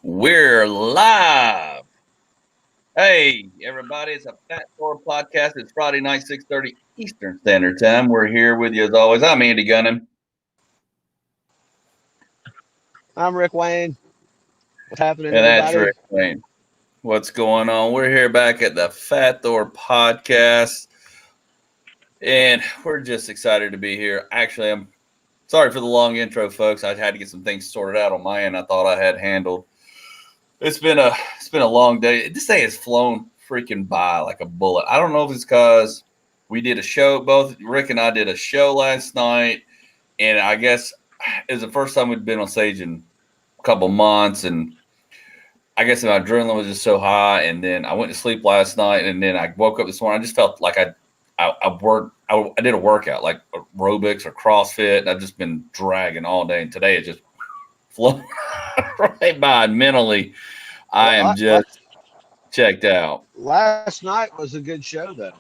We're live. Hey, everybody. It's a Fat Thor Podcast. It's Friday night, 6:30 Eastern Standard Time. We're here with you as always. I'm Andy Gunnin. I'm Rick Wayne. What's happening, And that's everybody? Rick Wayne. What's going on? We're here back at the Fat Thor Podcast. And we're just excited to be here. Actually, I'm sorry for the long intro, folks. I had to get some things sorted out on my end I thought I had handled. It's been a long day. This day has flown freaking by like a bullet. I don't know if it's because we did a show. Both Rick and I did a show last night, and I guess it was the first time we'd been on stage in a couple months, and I guess my adrenaline was just so high. And then I went to sleep last night, and then I woke up this morning. I just felt like I did a workout like aerobics or CrossFit, and I've just been dragging all day. And today it just flown right by mentally. I am just checked out. Last night was a good show, though.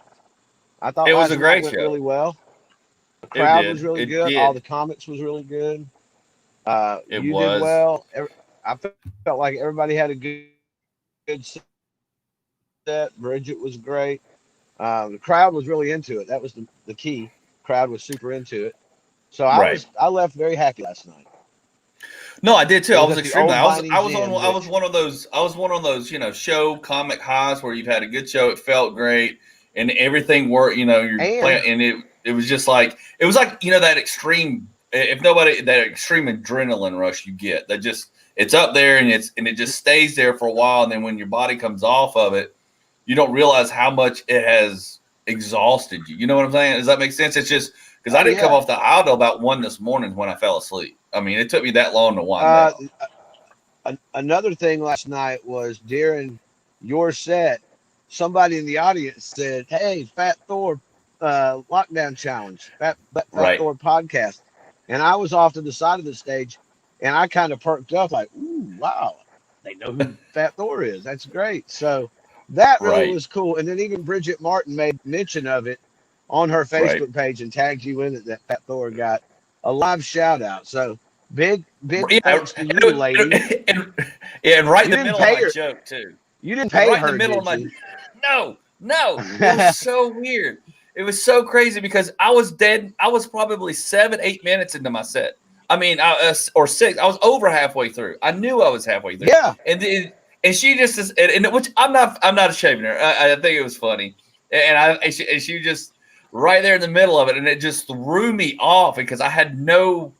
I thought it was last a great night went show. really well. The crowd was really good. All the comics was really good. You did well. I felt like everybody had a good set. Bridget was great. The crowd was really into it. That was the key. The crowd was super into it. So I left very happy last night. No, I did too. I was extremely. I was one of those, show comic highs where you've had a good show. It felt great, and everything worked. You're playing, and it was just like that extreme. If nobody that extreme adrenaline rush you get, that just it's up there and it just stays there for a while, and then when your body comes off of it, you don't realize how much it has exhausted you. You know what I'm saying? Does that make sense? It's just because I didn't come off the aisle till about 1 this morning when I fell asleep. I mean, it took me that long to wind down. Another thing last night was during your set, somebody in the audience said, "Hey, Fat Thor lockdown challenge, Fat Thor podcast," and I was off to the side of the stage, and I kind of perked up like, "Ooh, wow, they know who Fat Thor is. That's great." So that really was cool. And then even Bridget Martin made mention of it on her Facebook page and tagged you in it that Fat Thor got a live shout out. So big thanks to you, lady. And right in the middle of my joke too. You didn't pay right her, in the middle did of my No. It was so weird. It was so crazy because I was dead. I was probably 7-8 minutes into my set. I mean, or 6. I was over halfway through. I knew I was halfway through. Yeah. And she just is, and which I'm not ashamed of her. I think it was funny, and she just right there in the middle of it, and it just threw me off because I had no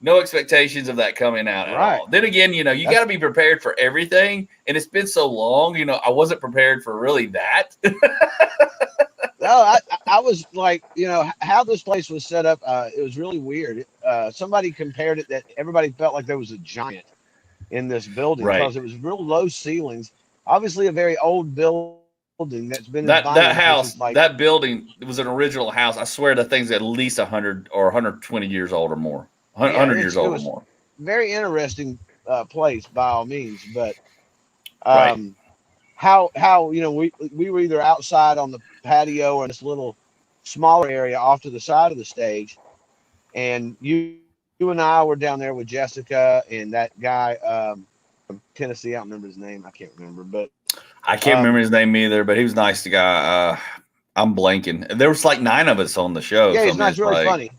expectations of that coming out at all. Then again, you got to be prepared for everything, and it's been so long. I wasn't prepared for really that. No, I was like, how this place was set up. It was really weird. Somebody compared it that everybody felt like there was a giant in this building because it was real low ceilings. Obviously, a very old building that's been that house. That building was an original house. I swear the thing's at least 100 or 120 years old or more. 100 years old or more. Very interesting place by all means, but how we were either outside on the patio or in this little smaller area off to the side of the stage, and you and I were down there with Jessica and that guy from Tennessee. I don't remember his name. I can't remember, but I can't remember his name either. But he was nice, the guy. I'm blanking. There was like 9 of us on the show. Yeah, he's nice, really funny.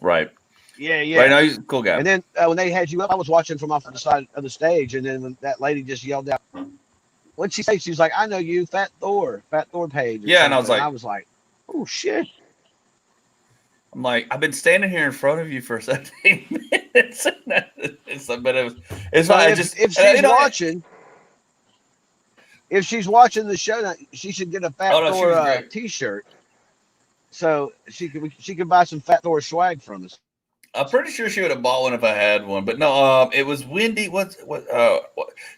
Right. Yeah. Right now he's a cool guy. And then when they had you up, I was watching from off to the side of the stage, and then when that lady just yelled out, what'd she say? She was like, "I know you, Fat Thor page." Yeah, and I was like, "Oh shit." I'm like, I've been standing here in front of you for 17 minutes. It's fine. If she's watching, if she's watching the show, she should get a Fat Oh no, she was Thor great. T-shirt, so she could buy some Fat Thor swag from us. I'm pretty sure she would have bought one if I had one, but no. It was Wendy. What?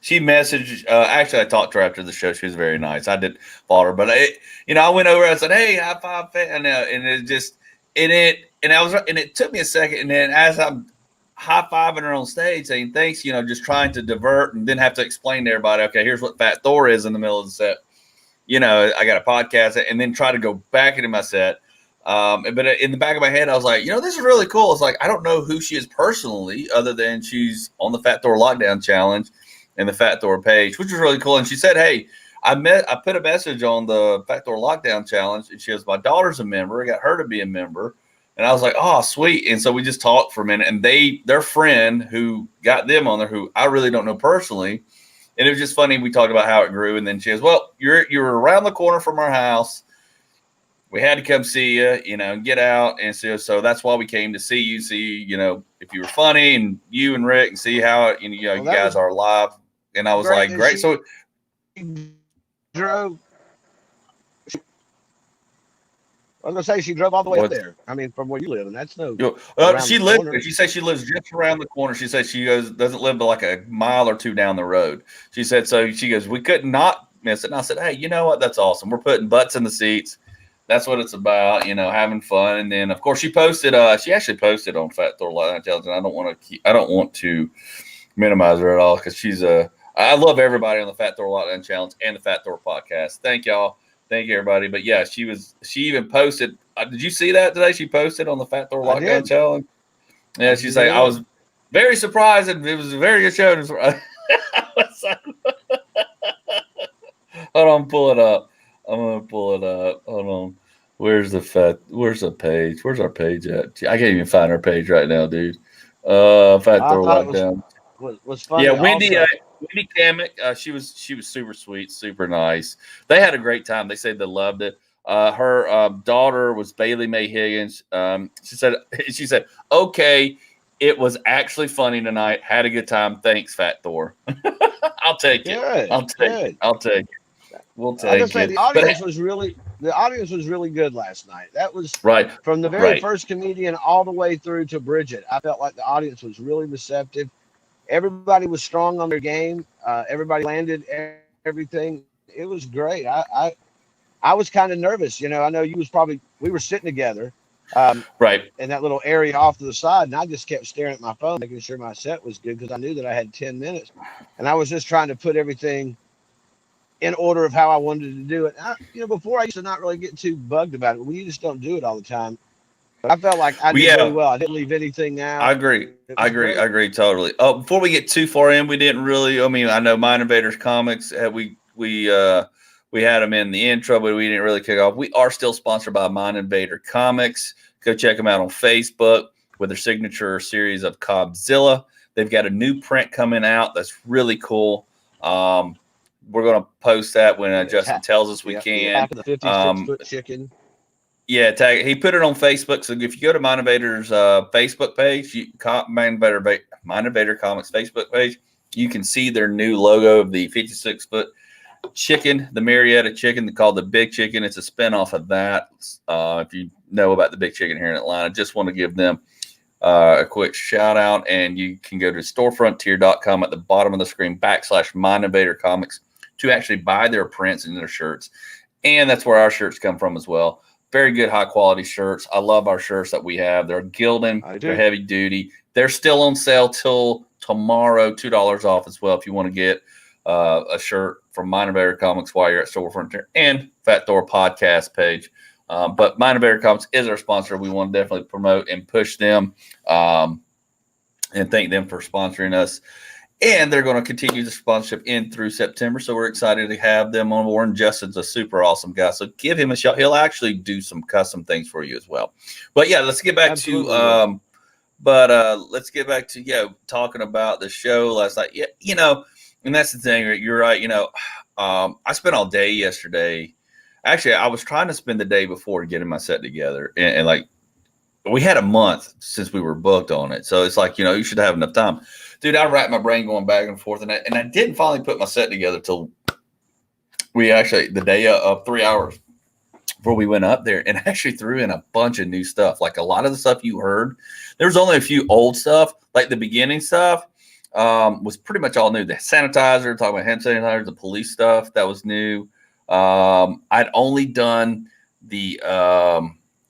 She messaged. Actually, I talked to her after the show. She was very nice. I did follow her, but I went over. I said, "Hey, high five," and it just and it took me a second, and then as I'm high fiving her on stage, saying thanks, just trying to divert, and then have to explain to everybody, okay, here's what Fat Thor is in the middle of the set. I got a podcast, and then try to go back into my set. But in the back of my head, I was like, this is really cool. It's like, I don't know who she is personally, other than she's on the Fat Thor Lockdown Challenge and the Fat Thor page, which was really cool. And she said, hey, I put a message on the Fat Thor Lockdown Challenge, and she goes, my daughter's a member. I got her to be a member. And I was like, oh, sweet. And so we just talked for a minute, and their friend who got them on there, who I really don't know personally. And it was just funny. We talked about how it grew. And then she goes, well, you're around the corner from our house. We had to come see you, and get out. And so that's why we came to see you, if you were funny, and you and Rick, and see how, you guys are live. And I was like, great. So drove. I was going to say she drove all the way up there. I mean, from where you live, and that's no. She lives. She says she lives just around the corner. She says she doesn't live but like a mile or two down the road. She said so. She goes, we could not miss it. And I said, hey, you know what? That's awesome. We're putting butts in the seats. That's what it's about, having fun. And then, of course, she posted. She actually posted on Fat Thor Lockdown Challenge, and I don't want to minimize her at all, because she's I love everybody on the Fat Thor Lockdown Challenge and the Fat Thor Podcast. Thank y'all. Thank you, everybody. But yeah, she even posted. Did you see that today? She posted on the Fat Thor Lockdown Challenge. Yeah, she's like, I was very surprised, and it was a very good show. I was like, hold on, pull it up. I'm gonna pull it up. Hold on. Where's the page? Where's our page at? I can't even find our page right now, dude. Fat Thor Lockdown. Was funny. Yeah, Wendy Kamek, she was super sweet, super nice. They had a great time. They said they loved it. Her daughter was Bailey Mae Higgins. She said, okay, it was actually funny tonight. Had a good time. Thanks, Fat Thor. I'll take it. Good, I'll take it. We'll take it. The audience was really good last night. That was right from the very first comedian all the way through to Bridget. I felt like the audience was really receptive. Everybody was strong on their game. Everybody landed everything. It was great. I was kind of nervous. I know we were sitting together, in that little area off to the side, and I just kept staring at my phone, making sure my set was good, because I knew that I had 10 minutes, and I was just trying to put everything in order of how I wanted to do it. Before I used to not really get too bugged about it. We just don't do it all the time. But I felt like I did really well. I didn't leave anything out. I agree totally. Oh, before we get too far in, we didn't really. I mean, I know Mind Invaders Comics. We had them in the intro, but we didn't really kick off. We are still sponsored by Mind Invader Comics. Go check them out on Facebook with their signature series of Cobzilla. They've got a new print coming out that's really cool. We're going to post that when Justin tells us we can. The 56-foot chicken. Yeah, he put it on Facebook. So if you go to Mind Invader's Facebook page, Mind Invader Comics Facebook page, you can see their new logo of the 56-foot chicken, the Marietta chicken, called the Big Chicken. It's a spinoff of that. If you know about the Big Chicken here in Atlanta, just want to give them a quick shout out. And you can go to storefrontier.com at the bottom of the screen /Mind Invader Comics to actually buy their prints and their shirts. And that's where our shirts come from as well. Very good, high quality shirts. I love our shirts that we have. They're Gildan. They're heavy duty. They're still on sale till tomorrow, $2 off as well. If you want to get a shirt from Mind Invader Comics while you're at Store Frontier and Fat Thor Podcast page. But Mind Invader Comics is our sponsor. We want to definitely promote and push them and thank them for sponsoring us. And they're going to continue the sponsorship in through September. So we're excited to have them on board. And Justin's a super awesome guy. So give him a shot. He'll actually do some custom things for you as well. But yeah, let's get back to let's get back to talking about the show last night. Yeah, and that's the thing. You're right. I spent all day yesterday. Actually, I was trying to spend the day before getting my set together, and like we had a month since we were booked on it. So it's like, you should have enough time. Dude, I racked my brain going back and forth, and I didn't finally put my set together till we actually, the day of 3 hours before we went up there, and actually threw in a bunch of new stuff. Like a lot of the stuff you heard, there was only a few old stuff, like the beginning stuff was pretty much all new. The sanitizer, talking about hand sanitizer, the police stuff, that was new. I'd only done the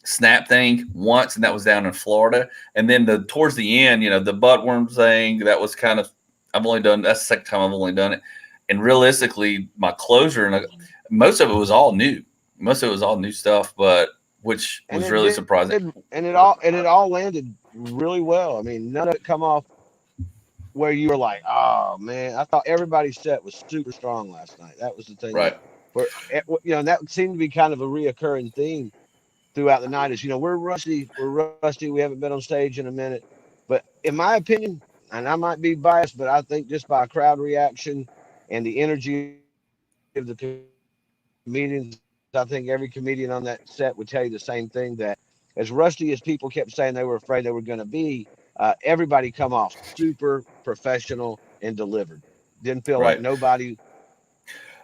snap thing once, and that was down in Florida. And then towards the end, the buttworm thing, that was kind of, that's the second time I've only done it. And realistically, my closure, and most of it was all new. Most of it was all new stuff, but which was really surprising. And it all landed really well. I mean, none of it come off where you were like, oh man, I thought everybody's set was super strong last night. That was the thing. Right. And that seemed to be kind of a reoccurring theme throughout the night is, we're rusty. We haven't been on stage in a minute. But in my opinion, and I might be biased, but I think just by crowd reaction and the energy of the comedians, I think every comedian on that set would tell you the same thing, that as rusty as people kept saying they were afraid they were going to be, everybody come off super professional and delivered. Didn't feel like nobody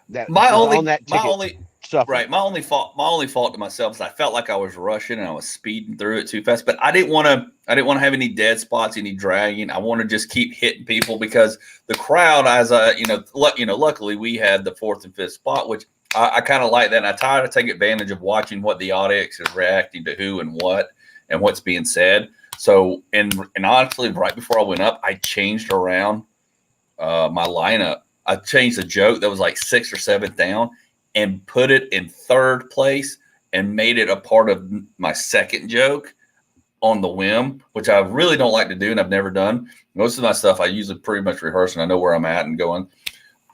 that my was only on that ticket suffered. Right. My only fault to myself is I felt like I was rushing and I was speeding through it too fast. But I didn't want to have any dead spots, any dragging. I want to just keep hitting people because the crowd, as luckily we had the fourth and fifth spot, which I kind of like that. And I try to take advantage of watching what the audience is reacting to, who and what's being said. So, and honestly, right before I went up, I changed around my lineup. I changed a joke that was like 6th or 7th down and put it in 3rd place and made it a part of my second joke on the whim, which I really don't like to do and I've never done. Most of my stuff I usually pretty much rehearse and I know where I'm at and going.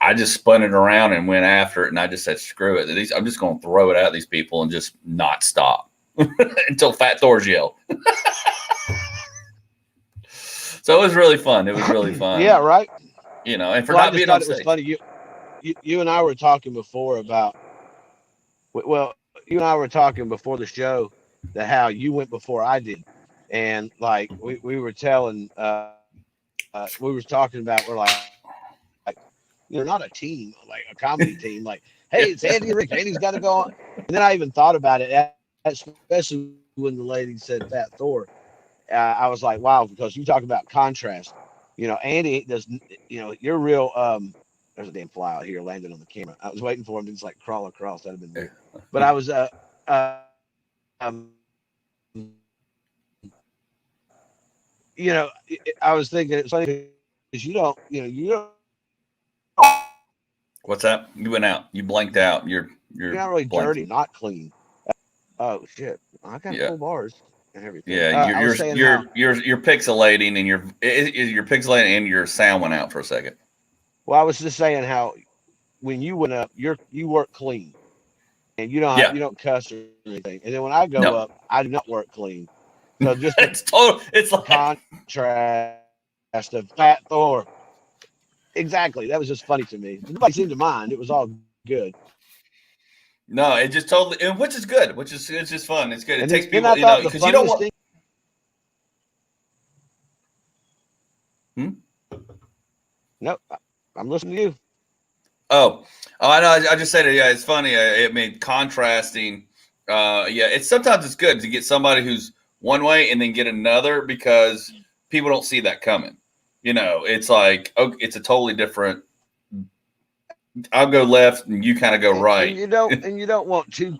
I just spun it around and went after it, and I just said, screw it. I'm just going to throw it at these people and just not stop until Fat Thor's yell. So it was really fun. It was really fun. Yeah, right. And for not being on stage. It was funny. You and I were talking before about, you and I were talking before the show that how you went before I did. And like, we were telling, we were talking about, we're like, not a team, like a comedy team, like, hey, it's Andy and Rick. Andy's got to go on. And then I even thought about it, especially when the lady said Fat Thor. I was like, wow, because you talk about contrast. Andy does, you're real. There's a damn fly out here landing on the camera. I was waiting for him to just like crawl across. That'd have been weird. But I was, I was thinking it's funny because you don't. What's that? You went out. You blanked out. You're not really dirty, not clean. Oh shit! I got full bars and everything. Yeah, you're pixelating and you're pixelating and your sound went out for a second. Well, I was just saying how when you went up, you work clean, and you don't cuss or anything. And then when I go up, I do not work clean. So just it's total. It's like contrast of Fat Thor. Exactly. That was just funny to me. Nobody seemed to mind. It was all good. No, it just totally, and which is good. It's just fun. It's good. It takes people, because you don't want. Nope. I'm listening to you. Oh, I know. I just said it. Yeah, it's funny. I mean, contrasting. Sometimes it's good to get somebody who's one way and then get another because people don't see that coming. It's like, it's a totally different. I'll go left and you kind of go right. And you don't want two.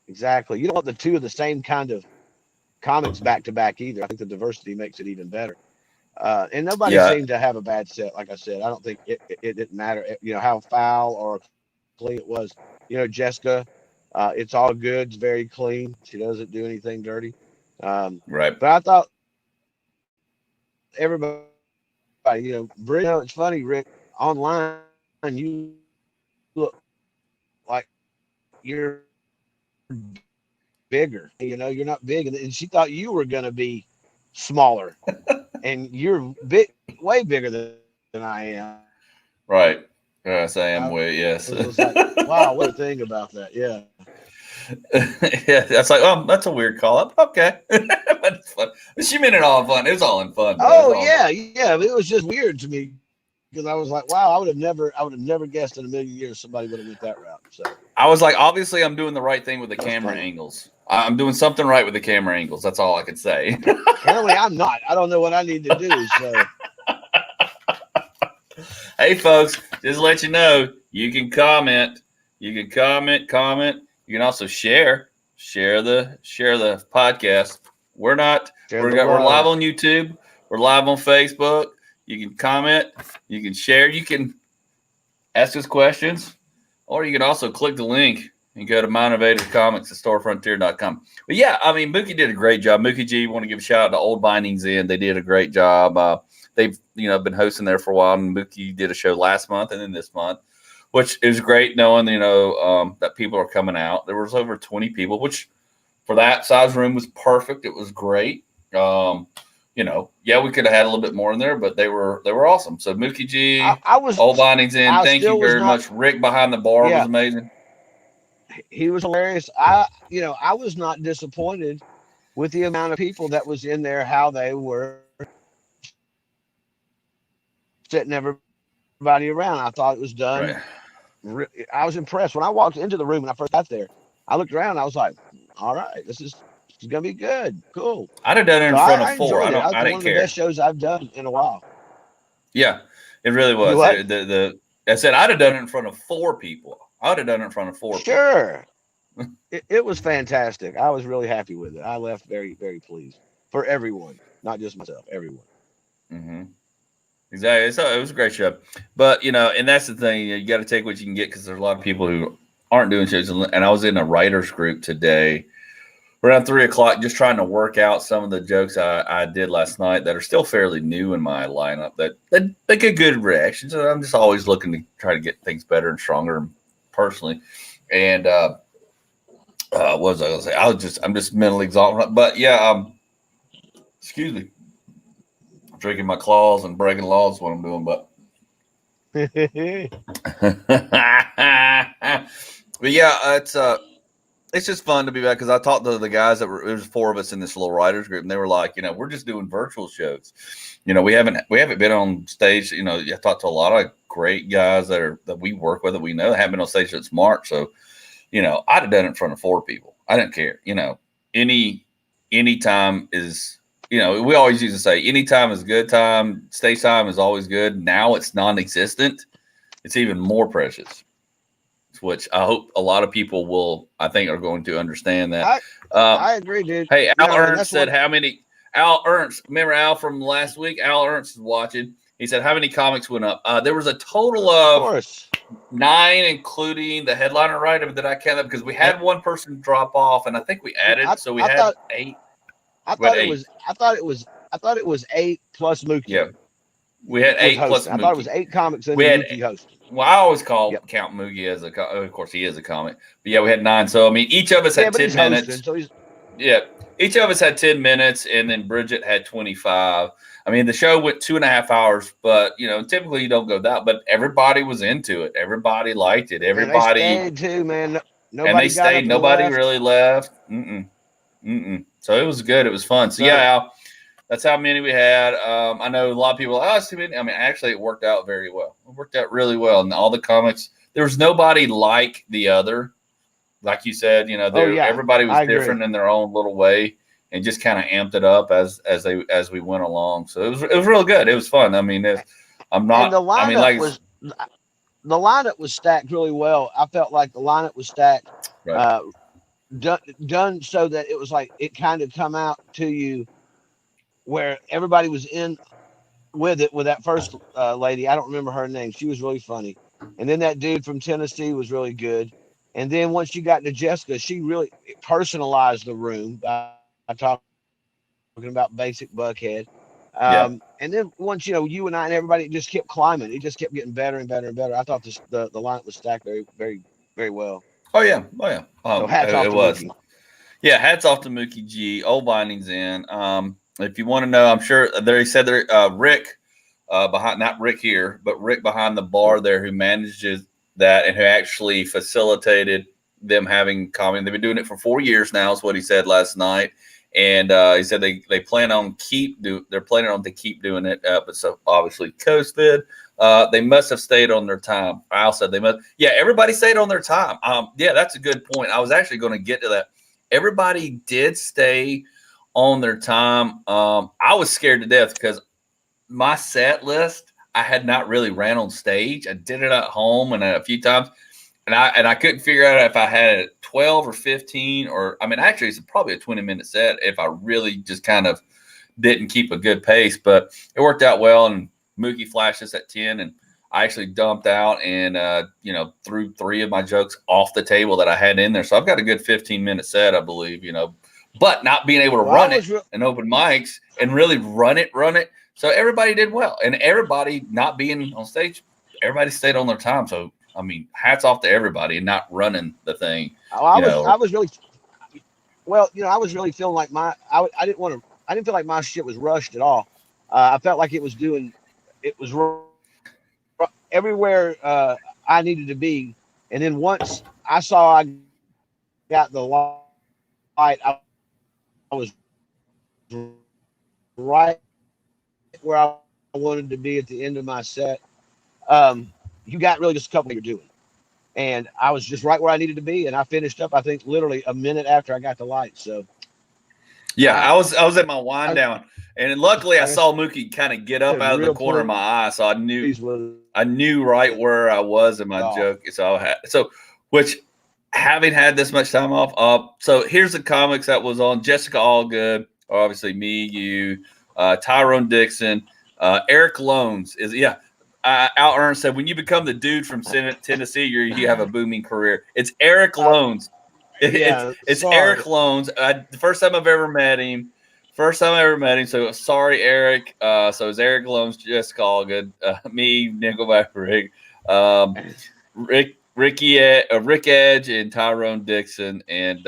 Exactly. You don't want the two of the same kind of comics back to back either. I think the diversity makes it even better. And nobody seemed to have a bad set. Like I said, I don't think it didn't matter, how foul or clean it was. Jessica, it's all good. It's very clean. She doesn't do anything dirty. Right. But I thought everybody, it's funny, Rick, online, you look like you're bigger. You're not big. And she thought you were going to be smaller. And you're way bigger than I am. Right. Yes, I am way. Yes. It was like, wow, what a thing about that. Yeah. Yeah, that's like, that's a weird call up. Okay. But it's fun. She meant it all fun. It was all in fun. Oh, yeah. Fun. Yeah. It was just weird to me because I was like, wow, I would have never guessed in a million years somebody would have went that route. So I was like, obviously, I'm doing the right thing with the camera funny. angles. I'm doing something right with the camera angles. That's all I could say. Apparently, I'm not. I don't know what I need to do. So Hey, folks, just let you know, you can comment. You can comment. You can also share the podcast. We're live on YouTube. We're live on Facebook. You can comment. You can share. You can ask us questions, or you can also click the link and go to My Innovative Comics at storefrontier.com. But yeah, I mean, Mookie did a great job. Mookie G, want to give a shout out to Old Bindings Inn. They did a great job. They've been hosting there for a while, and Mookie did a show last month and then this month, which is great knowing that people are coming out. There was over 20 people, which for that size room was perfect. It was great. We could have had a little bit more in there, but they were awesome. So Mookie G, Old Bindings Inn, thank you very much. Rick behind the bar was amazing. He was hilarious. I was not disappointed with the amount of people that was in there, how they were setting everybody around. I thought it was done. Right. I was impressed when I walked into the room when I first got there. I looked around. And I was like, "All right, this is gonna be good, cool." I'd have done it in front of four. I didn't care. One of the best shows I've done in a while. Yeah, it really was. I said I'd have done it in front of 4 people. I would have done it in front of 4 people. Sure. It was fantastic. I was really happy with it. I left very, very pleased for everyone, not just myself, everyone. Mm-hmm. Exactly. So it was a great show. But, and that's the thing. You got to take what you can get because there's a lot of people who aren't doing shows. And I was in a writer's group today around 3 o'clock just trying to work out some of the jokes I did last night that are still fairly new in my lineup that get good reactions. And I'm just always looking to try to get things better and stronger personally. And what was I going to say? I'm just mentally exhausted. But, yeah, excuse me. Drinking my claws and breaking laws is what I'm doing, but but yeah, it's just fun to be back because I talked to the guys there was 4 of us in this little writers group, and they were like, we're just doing virtual shows. We haven't been on stage. I talked to a lot of great guys that we work with that we know haven't been on stage since March. So, I'd have done it in front of 4 people. I didn't care. Any time is. We always used to say anytime is good time. Stage time is always good. Now it's non-existent. It's even more precious, which I hope a lot of people are going to understand that. I agree, dude. Hey, Al Ernst said how many – Al Ernst, remember Al from last week? Al Ernst is watching. He said how many comics went up? There was a total of 9, including the headliner writer that I counted because we had one person drop off, and I think we added, so we had 8. I thought it was 8 plus Mookie. Yeah, we had 8 plus Mookie. I thought it was 8 comics and Mookie hosted. Well, I always count Mookie as of course he is a comic, but yeah, we had 9. So I mean, each of us had 10 minutes. Each of us had 10 minutes, and then Bridget had 25. I mean, the show went 2.5 hours, but typically you don't go that. But everybody was into it. Everybody liked it. Everybody stayed too, man. And they stayed. Nobody really left. So it was good. It was fun. So, Al, that's how many we had. I know a lot of people it's too many. I mean, actually, it worked out very well. It worked out really well. And all the comics, there was nobody like the other. Like you said, everybody was different in their own little way and just kind of amped it up as we went along. So it was real good. It was fun. I mean, the lineup was stacked really well. I felt like the lineup was stacked. Right. Done so that it was like it kind of come out to you where everybody was in with it with that first lady. I don't remember her name. She was really funny. And then that dude from Tennessee was really good. And then once you got to Jessica, she really personalized the room by talking about basic Buckhead. And then once, you and I and everybody just kept climbing. It just kept getting better and better and better. I thought the lineup was stacked very, very, very well. Oh, yeah. So hats off to Mookie. Yeah, hats off to Mookie G. Old Bindings Inn. If you want to know, I'm sure he said there, Rick behind, not Rick here, but Rick behind the bar there who manages that and who actually facilitated them having comedy. They've been doing it for 4 years now, is what he said last night. And he said they plan on they're planning on to keep doing it. But so obviously COVID, They must have stayed on their time. Al said they must. Yeah, everybody stayed on their time. Yeah, that's a good point. I was actually going to get to that. Everybody did stay on their time. I was scared to death because my set list, I had not really ran on stage. I did it at home and a few times, and I couldn't figure out if I had it 12 or 15 or I mean, actually, it's probably a 20-minute set if I really just kind of didn't keep a good pace. But it worked out well, and Mookie flashed us at 10, and I actually dumped out and threw 3 of my jokes off the table that I had in there. So I've got a good 15-minute set, I believe. But not being able to run it and open mics and really run it. So everybody did well, and everybody not being on stage, everybody stayed on their time. So I mean, hats off to everybody and not running the thing. I was really feeling like I didn't feel like my shit was rushed at all. I felt like it was everywhere I needed to be, and then once I saw I got the light, I was right where I wanted to be at the end of my set. You got really just a couple you're doing. And I was just right where I needed to be, and I finished up, I think, literally a minute after I got the light. So yeah, I was at my wind down, and luckily I saw Mookie kind of get up out of the corner of my eye, so I knew right where I was in my joke. So which having had this much time off, so here's the comics that was on: Jessica Allgood, obviously me, you, Tyrone Dixon, Eric Loans is Al Ernst said, when you become the dude from Tennessee, you have a booming career. It's Eric Loans. It's Eric Loans. The first time I've ever met him. So sorry, Eric. So it's Eric Loans, Jessica Allgood, me, Nickelback Rick, Rick Edge, and Tyrone Dixon. And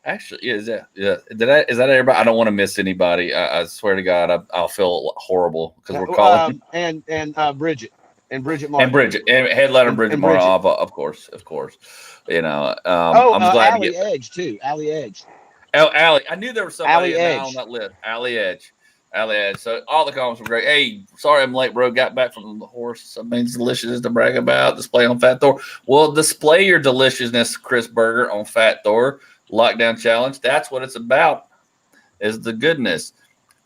actually, is that everybody? I don't want to miss anybody. I swear to God, I'll feel horrible because we're calling and Bridget Martin and headliner Bridget Martin, of course. I'm glad Allie Edge too. Allie Edge. Allie, I knew there was somebody on that list. Allie Edge. So all the comments were great. Hey, sorry I'm late, bro. Got back from the horse. Something's delicious to brag about. Display on Fat Thor. Well, display your deliciousness, Chris Berger, on Fat Thor. Lockdown challenge. That's what it's about. Is the goodness.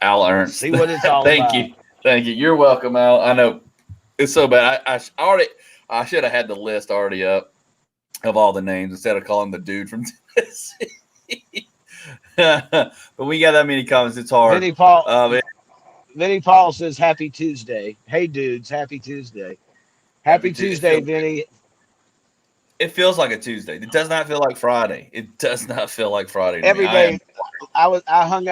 Al Ernst. See what it's all about. Thank you. You're welcome, Al. I know it's so bad. I should have had the list already up of all the names instead of calling the dude from Tennessee. But we got that many comments. It's hard. Vinny Paul says, "Happy Tuesday." Hey, dudes, happy Tuesday. Happy Tuesday, Vinny. It feels like a Tuesday. It does not feel like Friday. It does not feel like Friday. Every day, I hung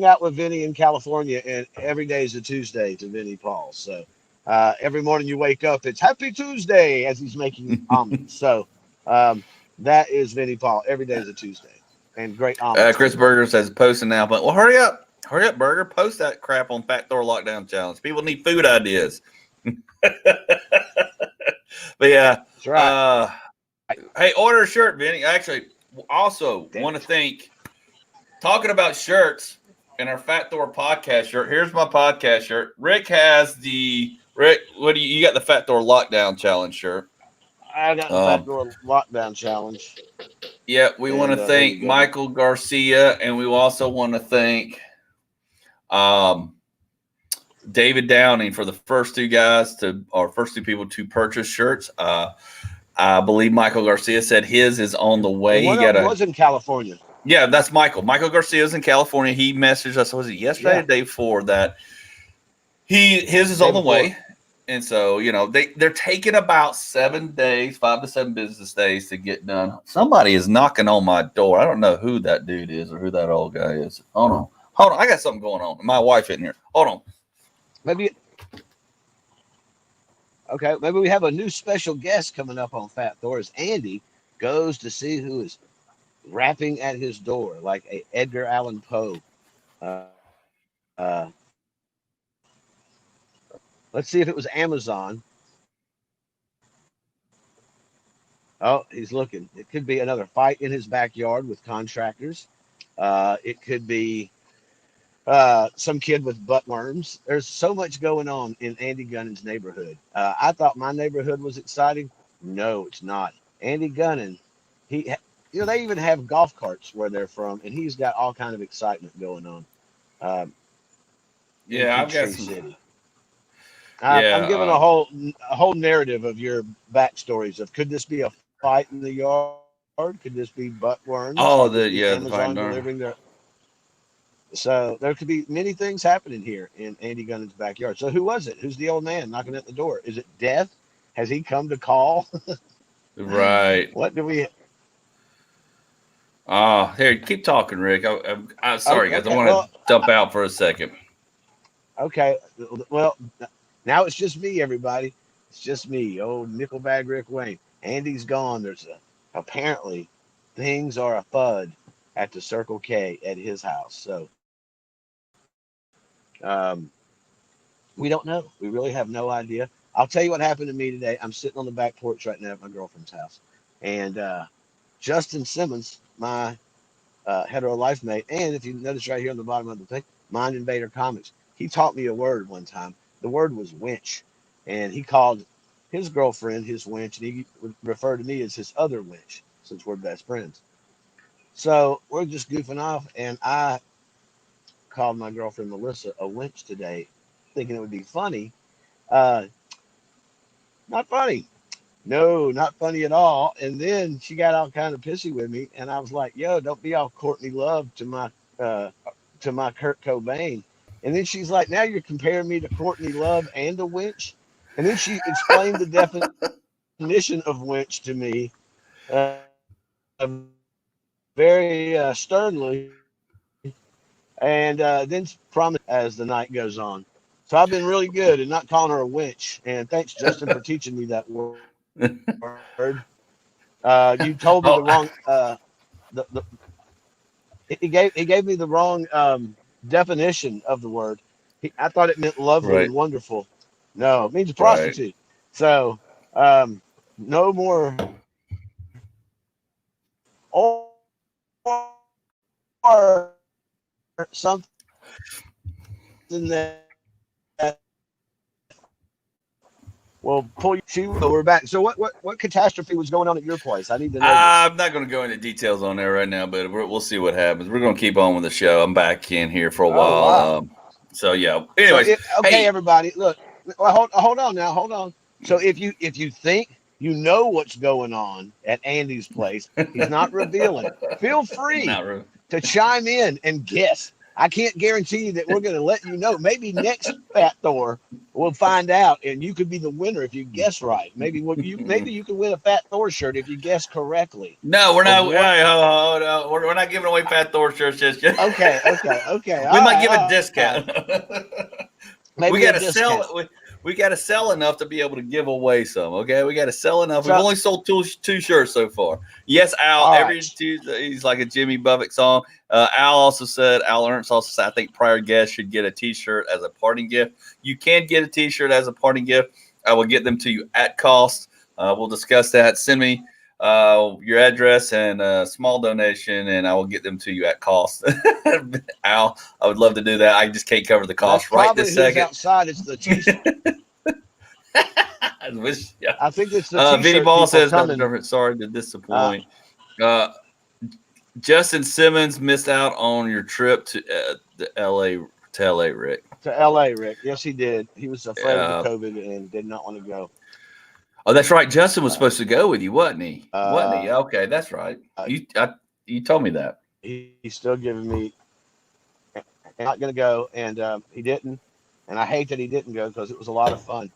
out with Vinny in California, and every day is a Tuesday to Vinny Paul. So every morning you wake up, it's Happy Tuesday as he's making omelets. So that is Vinny Paul. Every day is a Tuesday, and great omelets. Chris Berger says, "Posting now," but well, hurry up, Berger. Post that crap on Fat Thor Lockdown Challenge. People need food ideas. But yeah, that's right. Hey, order a shirt, Vinny. Actually, also want to thank, talking about shirts and our Fat Thor podcast shirt. Here's my podcast shirt. Rick has what do you got the Fat Thor Lockdown Challenge shirt. I got the Fat Thor Lockdown Challenge. Yeah, we want to thank Michael Garcia, and we also want to thank David Downing for the first two people to purchase shirts. I believe Michael Garcia said his is on the way. He was in California. Yeah, that's Michael. Michael Garcia is in California. He messaged us, was it yesterday or the day before, that his is on the way. And so, they're taking about 7 days, 5 to 7 business days to get done. Somebody is knocking on my door. I don't know who that dude is or who that old guy is. Hold on. I got something going on. My wife in here. Hold on. Maybe we have a new special guest coming up on Fat Thor as Andy goes to see who is rapping at his door like a Edgar Allan Poe. Let's see if it was Amazon. Oh, he's looking. It could be another fight in his backyard with contractors. It could be some kid with butt worms. There's so much going on in Andy Gunnin's neighborhood. I thought my neighborhood was exciting. No, it's not. Andy Gunnin, they even have golf carts where they're from, and he's got all kind of excitement going on um, in Yeah, I've got Peachtree some. City. I'm giving Yeah. a whole narrative of your backstories of could this be a fight in the yard? Could this be butt worms? Could Oh, this be the Amazon fighting darn. delivering their? So there could be many things happening here in Andy Gunning's backyard. So who was it? Who's the old man knocking at the door? Is it Death? Has he come to call? Right. What do we? Oh, here, keep talking, Rick. I'm sorry, guys. I Okay, want well, to dump out for a second. okay, well, now it's just me, everybody. It's just me, old Nickelbag Rick Wayne. Andy's gone. Apparently things are a FUD at the Circle K at his house. So um, we don't know. We really have no idea. I'll tell you what happened to me today. I'm sitting on the back porch right now at my girlfriend's house, and Justin Simmons, my hetero life mate, and if you notice right here on the bottom of the thing, Mind Invader Comics, he taught me a word one time. The word was winch, and he called his girlfriend his winch, and he would refer to me as his other winch since we're best friends. So we're just goofing off, and I called my girlfriend Melissa a winch today, thinking it would be funny. Uh, Not funny. No, not funny at all. And then she got all kind of pissy with me, and I was like, "Yo, don't be all Courtney Love uh, to my Kurt Cobain." And then she's like, "Now you're comparing me to Courtney Love and a winch." And then she explained the definition of winch to me very sternly, and then promised as the night goes on. So I've been really good at not calling her a winch. And thanks, Justin, for teaching me that word. You told me the Oh, wrong. The he gave me the wrong definition of the word. I thought it meant lovely right, and wonderful. No, it means a right. prostitute. So um, no more or something that will pull you. We're back. So what catastrophe was going on at your place? I need to know this. I'm not going to go into details on there right now, but we'll see what happens. We're going to keep on with the show. I'm back in here for a Oh while. wow. So yeah. So Anyways, okay, hey, everybody, look. Well, hold on now, hold on. So if you think you know what's going on at Andy's place, he's not revealing. Feel free not really. to chime in and guess. I can't guarantee you that we're going to let you know. Maybe next Fat Thor we'll find out, and you could be the winner if you guess right. Maybe you can win a Fat Thor shirt if you guess correctly. No, we're Of not. what? Hey, hold on. We're not giving away Fat Thor shirts just yet. Okay. We All might right, give a all right. discount. we Maybe a got to sell discount. it. We got to sell enough to be able to give away some. Okay, we got to sell enough. We've So, only sold two shirts so far. Yes, Al. all right. Every Tuesday, he's like a Jimmy Buffett song. Al Ernst also said, I think prior guests should get a T-shirt as a parting gift. You can get a T-shirt as a parting gift. I will get them to you at cost. We'll discuss that. Send me your address and a small donation, and I will get them to you at cost. Al, I would love to do that. I just can't cover the That's cost right probably this who's second. outside. It's the t. I wish, yeah. I think it's the Vinny t-shirt Ball people says, Dr. coming Durford, sorry to uh, disappoint. Uh, Justin Simmons missed out on your trip to LA, Rick. to L.A. Rick. Yes, he did. He was afraid of the Uh, COVID and did not want to go. oh, that's right. Justin was Uh, supposed to go with you, wasn't he? Wasn't he? uh, Okay, that's right. You told me that. he's still giving me not going to go, and he didn't. And I hate that he didn't go because it was a lot of fun.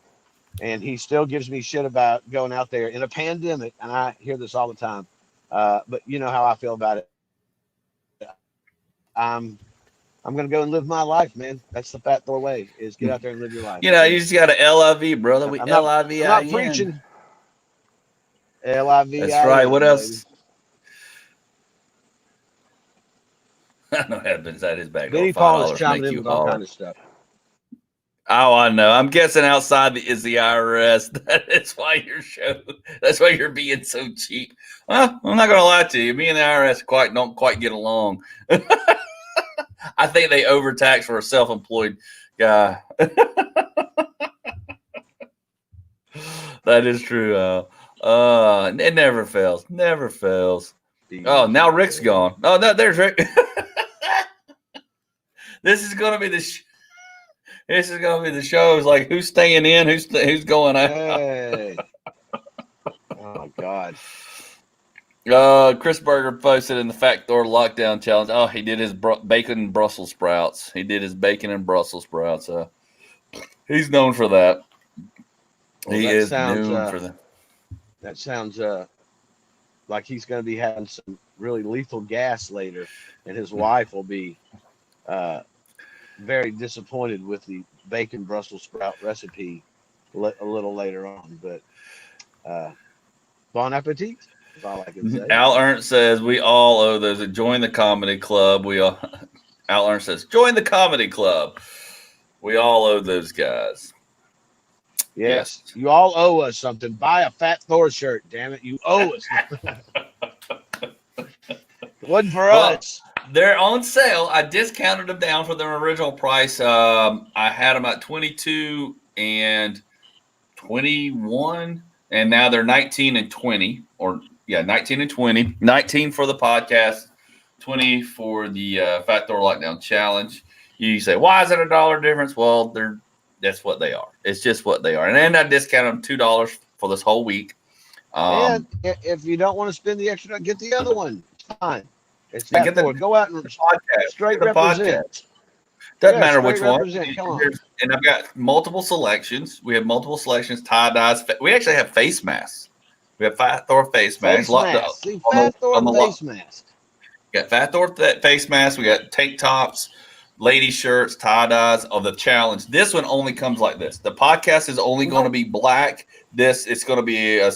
And he still gives me shit about going out there in a pandemic, and I hear this all the time. But you know how I feel about it. I'm I'm gonna go and live my life, man. That's the Fat Thor way: is get out there and live your life. You just got to LIV, brother. We I'm not I'm not LIVIN. preaching. That's right. What LIVIN, baby. else? I know that inside his back door. Benny Paul is $5 chiming make in you with all kind holler. of stuff. Oh, I know. I'm guessing outside is the IRS. That's why That's why you're being so cheap. Well, I'm not gonna lie to you. Me and the IRS don't quite get along. I think they overtax for a self-employed guy. That is true. It never fails. Never fails. Oh, now Rick's gone. Oh, no, there's Rick. This is gonna be the. This is gonna be the show. It's like who's staying in, who's going out. Hey. Oh God. Chris Berger posted in the Fat Thor lockdown challenge. Oh, he did his bacon and Brussels sprouts. He did his bacon and Brussels sprouts. He's known for that. Well, he is known for that. That sounds like he's going to be having some really lethal gas later, and his wife will be very disappointed with the bacon Brussels sprout recipe a little later on. But bon appetit. That's all I can say. Al Ernst says we all owe those. Join the comedy club. Al Ernst says join the comedy club. We all owe those guys. Yes. You all owe us something. Buy a Fat Thor shirt, damn it. You owe us. It wasn't for us. They're on sale. I discounted them down for their original price. I had them at 22 and 21, and now they're 19 and 20. 19 and 20. 19 for the podcast, 20 for the Fat Thor Lockdown Challenge. You say, why is it $1 difference? Well, that's what they are. It's just what they are. And then I discounted them $2 for this whole week. And if you don't want to spend the extra, get the other one. It's fine. It's Fat Thor. Go out and straight represent. Podcast. Doesn't matter which one. And I've got multiple selections. We have multiple selections, tie dyes. We actually have face masks. We have Fat Thor face masks. Fat Thor face mask. We got Fat Thor face masks. We got tank tops, lady shirts, tie dyes of the challenge. This one only comes like this. The podcast is only going to be black. It's going to be a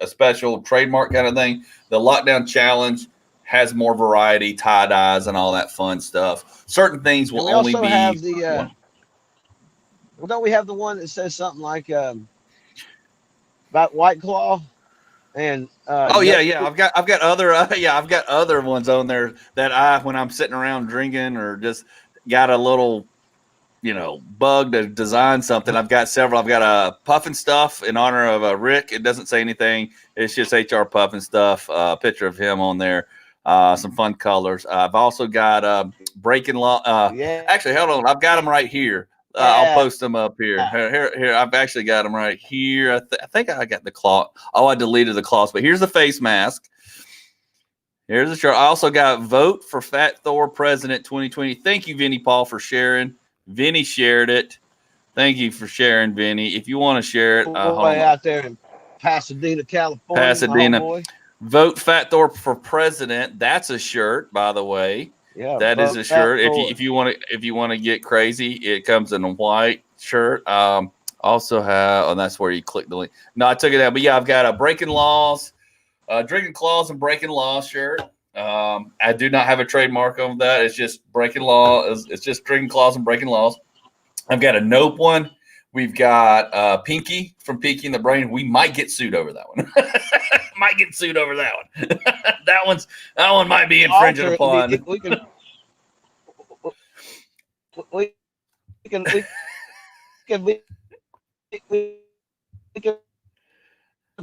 special trademark kind of thing. The Lockdown Challenge has more variety, tie dyes, and all that fun stuff. Certain things will only be. Have the, well, don't we have the one that says something like about White Claw? And yeah. I've got other I've got other ones on there that when I'm sitting around drinking or just got a little bug to design something. I've got several. I've got a Puffin Stuff in honor of Rick. It doesn't say anything. It's just HR Puffin Stuff. A picture of him on there. Some fun colors. I've also got Breaking Law. Actually, hold on. I've got them right here. I'll post them up here. Here. I've actually got them right here. I think I got the cloth. Oh, I deleted the cloth. But here's the face mask. Here's the shirt. I also got Vote for Fat Thor President 2020. Thank you, Vinny Paul, for sharing. Vinny shared it. Thank you for sharing, Vinny. If you want to share it, out there in Pasadena, California. Vote Fat Thor for President. That's a shirt, by the way. Yeah, that is a shirt. If you want to get crazy, it comes in a white shirt. Also have, that's where you click the link. No, I took it out, but yeah, I've got a Breaking Laws, Drinking Claws and Breaking Laws shirt. I do not have a trademark on that. It's just Breaking Law. It's just Drinking Claws and Breaking Laws. I've got a Nope one. We've got Pinky from Pinky and the Brain. We might get sued over that one. Might get sued over that one. that one might be infringed upon. We can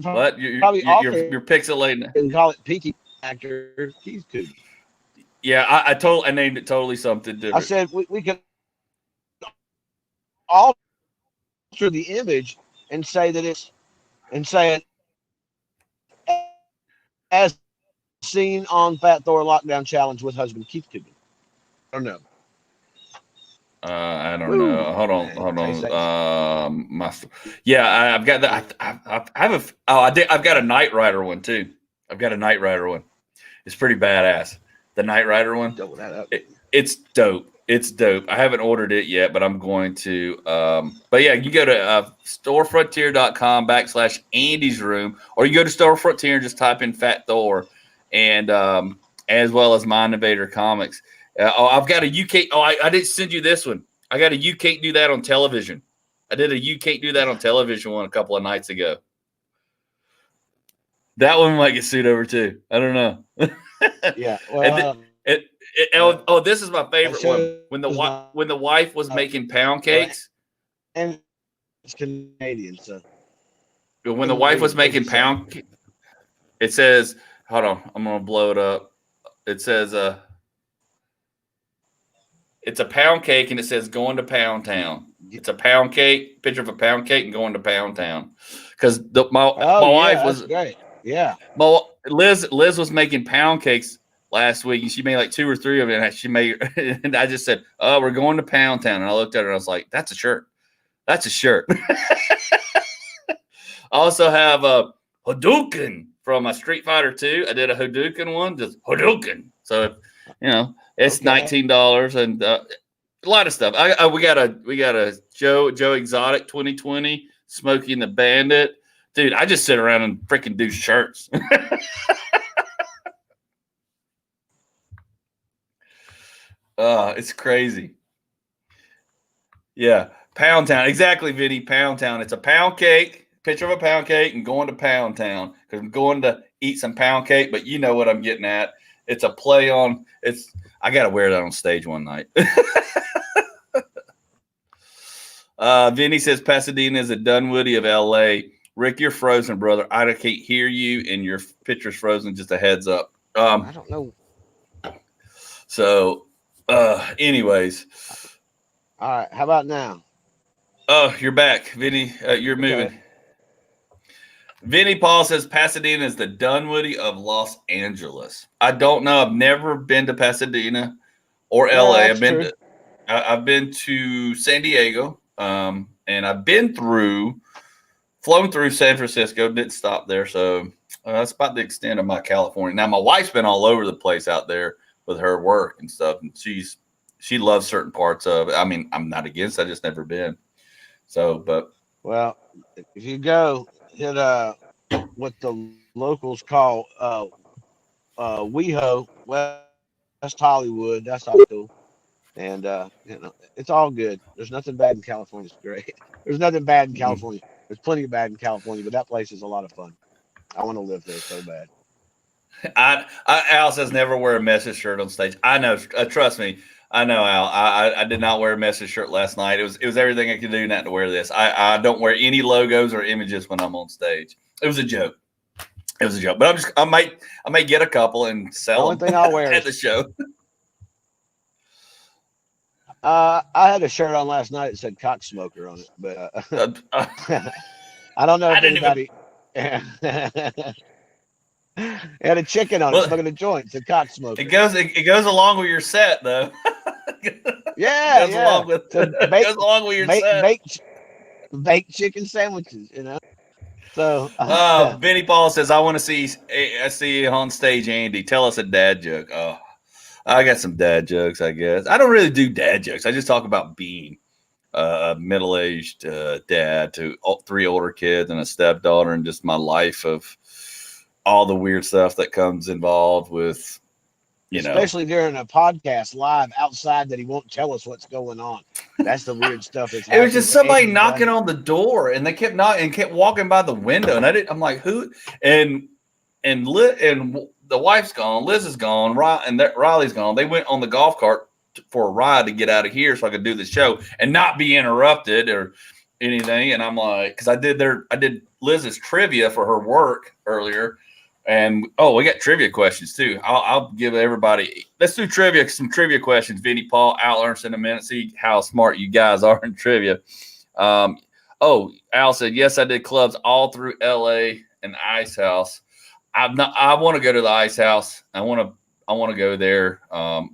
what? You're pixelating. And call it Pinky Actor. He's good. Yeah, I named it totally something different. I said we can alter the image and say that it's as seen on Fat Thor Lockdown Challenge with husband Keith Coogan. I don't know. I don't know. Hold on. I've got that. I've got a Knight Rider one too. I've got a Knight Rider one. It's pretty badass. The Knight Rider one. Double that up. It's dope. It's dope. I haven't ordered it yet, but I'm going to. But yeah, you go to storefrontier.com/Andy's Room, or you go to Store Frontier and just type in Fat Thor, and as well as Mind Invader Comics. I've got a UK. I didn't send you this one. I got a You Can't Do That on Television. I did a You Can't Do That on Television one a couple of nights ago. That one might get sued over too. I don't know. Yeah. Well, This is my favorite one. When the wife was making pound cakes, and it's Canadian, so when the wife was making pound, it says, "Hold on, I'm gonna blow it up." It says, it's a pound cake, and it says "Going to Pound Town." It's a pound cake, picture of a pound cake, and going to Pound Town. Because my wife was great. Yeah. Liz was making pound cakes last week, and she made like 2 or 3 of them. And I just said, "Oh, we're going to Pound Town." And I looked at her, and I was like, "That's a shirt. That's a shirt." I also have a Hadouken from Street Fighter 2. I did a Hadouken one, just Hadouken. So, it's $19 and a lot of stuff. We got a Joe Exotic 2020 Smokey and the Bandit. Dude, I just sit around and freaking do shirts. It's crazy. Yeah, Pound Town. Exactly, Vinny. Pound Town. It's a pound cake, picture of a pound cake, and going to Pound Town because I'm going to eat some pound cake. But you know what I'm getting at. It's a play on. I got to wear that on stage one night. Vinny says Pasadena is a Dunwoody of L.A. Rick, you're frozen, brother. I can't hear you, and your picture's frozen. Just a heads up. I don't know. So, anyways. All right. How about now? Oh, you're back, Vinny. You're moving. Okay. Vinny Paul says Pasadena is the Dunwoody of Los Angeles. I don't know. I've never been to Pasadena or LA. I've been to San Diego, and I've flown through San Francisco. Didn't stop there, so that's about the extent of my California. Now, my wife's been all over the place out there with her work and stuff, and she loves certain parts of it. I mean, I'm not against it. I just never been. So, but if you go hit what the locals call WeHo, West Hollywood. That's all cool, and it's all good. There's nothing bad in California. It's great. There's nothing bad in California. There's plenty of bad in California, but that place is a lot of fun. I want to live there so bad. Al says never wear a message shirt on stage. I know. Trust me. I know, Al. I did not wear a message shirt last night. It was everything I could do not to wear this. I don't wear any logos or images when I'm on stage. It was a joke. But I might get a couple and sell them I'll wear at the show. I had a shirt on last night that said "cock smoker" on it, but I don't know if anybody. It had a chicken on it, smoking a joint. It's a cock smoker. It goes along with your set, though. Yeah, it goes along with your set. Baked chicken sandwiches, So, Vinny Paul says, "I want to see you on stage, Andy. Tell us a dad joke." Oh, I got some dad jokes, I guess. I don't really do dad jokes. I just talk about being a middle-aged dad to 3 older kids and a stepdaughter, and just my life of all the weird stuff that comes involved with, especially during a podcast live outside that he won't tell us what's going on. That's the weird stuff. It was just somebody knocking on the door, and they kept knocking and kept walking by the window, and I'm like, who? And the wife's gone, Liz is gone, Riley's gone. They went on the golf cart for a ride to get out of here so I could do the show and not be interrupted or anything. And I'm like, because I did Liz's trivia for her work earlier. And we got trivia questions too. I'll give everybody. Let's do some trivia questions. Vinny, Paul, Al Ernst in a minute. See how smart you guys are in trivia. Al said yes, I did clubs all through LA and Ice House. I want to go to the Ice House. I want to go there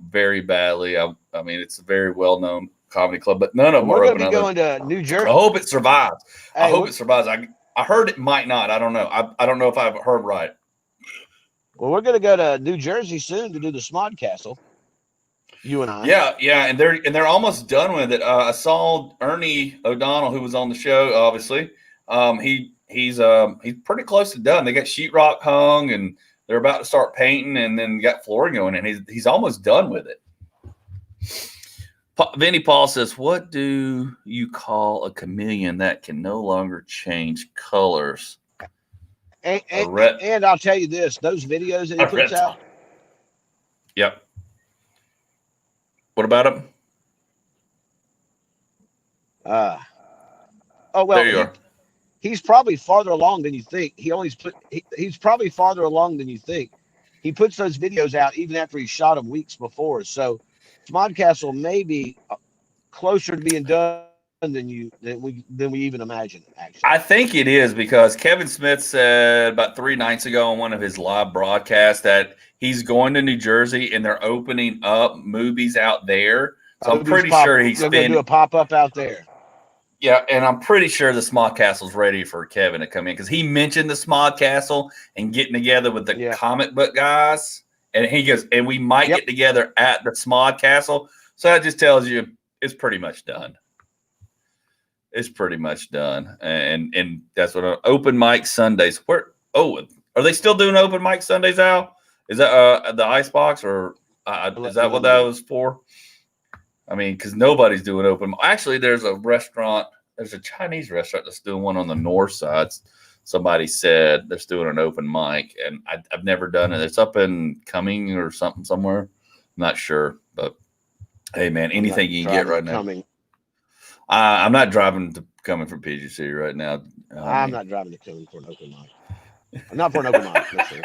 very badly. I mean, it's a very well known comedy club, but none of them are open. We're going to New Jersey. I hope it survives. I hope it survives. I heard it might not. I don't know. I don't know if I've heard right. Well, we're going to go to New Jersey soon to do the Smod Castle. You and I. Yeah, and they're almost done with it. I saw Ernie O'Donnell, who was on the show, obviously. He's pretty close to done. They got sheetrock hung, and they're about to start painting, and then got flooring going, and he's almost done with it. Vinny Paul says, "What do you call a chameleon that can no longer change colors?" And I'll tell you this: those videos that he puts out. Yep. What about him? Oh well, There you are. he's probably farther along than you think. He's probably farther along than you think. He puts those videos out even after he shot them weeks before. So Smodcastle may be closer to being done than we even imagine. Actually, I think it is because Kevin Smith said about 3 nights ago on one of his live broadcasts that he's going to New Jersey and they're opening up movies out there. So I'm pretty sure they're going to do a pop up out there. Yeah, and I'm pretty sure the Smod Castle's ready for Kevin to come in because he mentioned the Smod Castle and getting together with the comic book guys. And he goes, and we might get together at the Smod Castle. So that just tells you it's pretty much done. It's pretty much done. And that's what open mic Sundays. Are they still doing open mic Sundays, Al? Is that the Icebox or is that what that was for? I mean, because nobody's doing open. Actually, there's a restaurant. There's a Chinese restaurant that's doing one on the north side. Somebody said they're doing an open mic, and I've never done it. It's up in Cumming or something somewhere. I'm not sure, but hey, man, anything you can get right now. I'm not driving to Cumming from PG City right now. I'm not driving to Cumming for an open mic. I'm not for an open mic. Listen,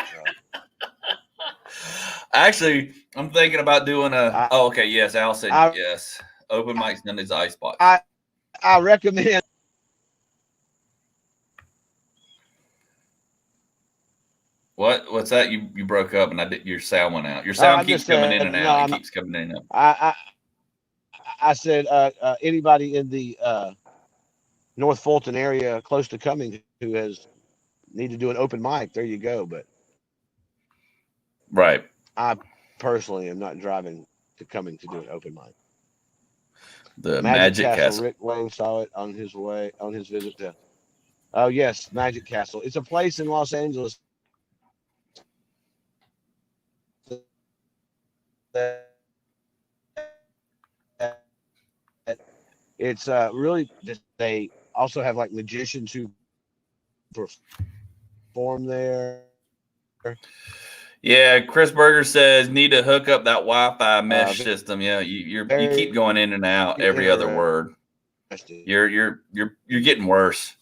actually, I'm thinking about doing okay, yes, Al said yes. Open mic Sunday's Icebox. I recommend. What's that? You broke up and your sound went out. Your sound keeps coming in and out. It keeps coming in and out. I said anybody in the North Fulton area close to Cumming who need to do an open mic, there you go. But right. I personally am not driving to Cumming to do an open mic. The Magic Castle. Rick Wayne saw it on his visit to. Oh yes, Magic Castle. It's a place in Los Angeles that it's really they also have like magicians who perform there. Yeah, Chris Berger says need to hook up that Wi-Fi mesh system. Yeah, you keep going in and out every other word. You're getting worse.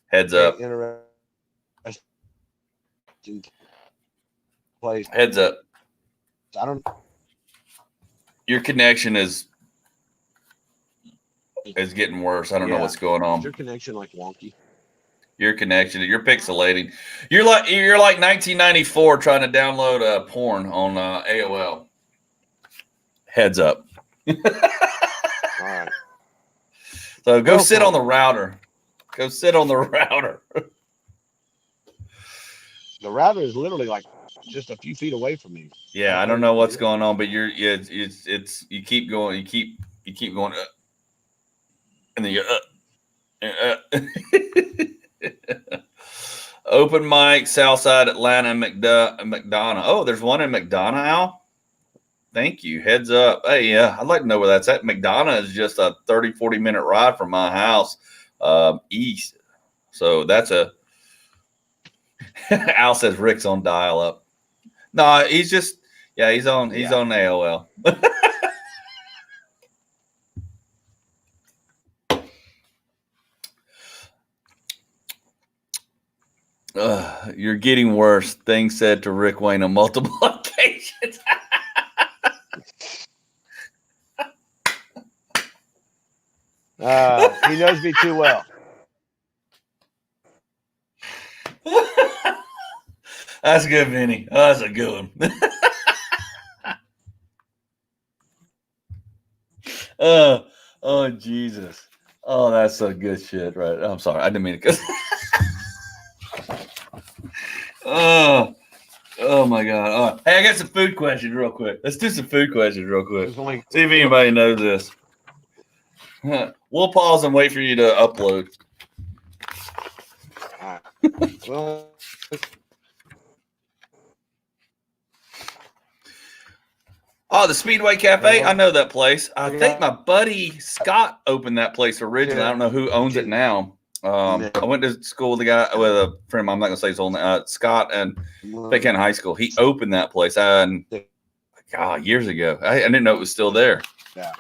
Heads up. Place. Heads up. I don't. Your connection is getting worse. I don't know what's going on. Is your connection like wonky? Your connection, you're pixelating. You're like 1994 trying to download a porn on AOL. Heads up. All right. So go sit on the router. Go sit on the router. The router is literally like just a few feet away from me. Yeah, I don't know what's going on, but you keep going, you keep going up, and then you're Open mic, Southside Atlanta, McDonough. Oh, there's one in McDonough, Al? Thank you. Heads up. Hey, I'd like to know where that's at. McDonough is just a 30, 40-minute ride from my house east. So that's Al says Rick's on dial-up. No, he's on AOL. You're getting worse. Things said to Rick Wayne on multiple occasions. He knows me too well. That's good, Vinny. Oh, that's a good one. Oh, Jesus. Oh, that's some good shit, right? I'm sorry. I didn't mean to. Oh my God. Hey, I got some food questions real quick. Let's do some food questions real quick. See if anybody knows this. We'll pause and wait for you to upload. All right. Well, the Speedway Cafe. I know that place. I think my buddy Scott opened that place originally. I don't know who owns it now. I went to school with a friend of mine. I'm not going to say his whole name. Scott, and Fayette County High School. He opened that place years ago. I didn't know it was still there.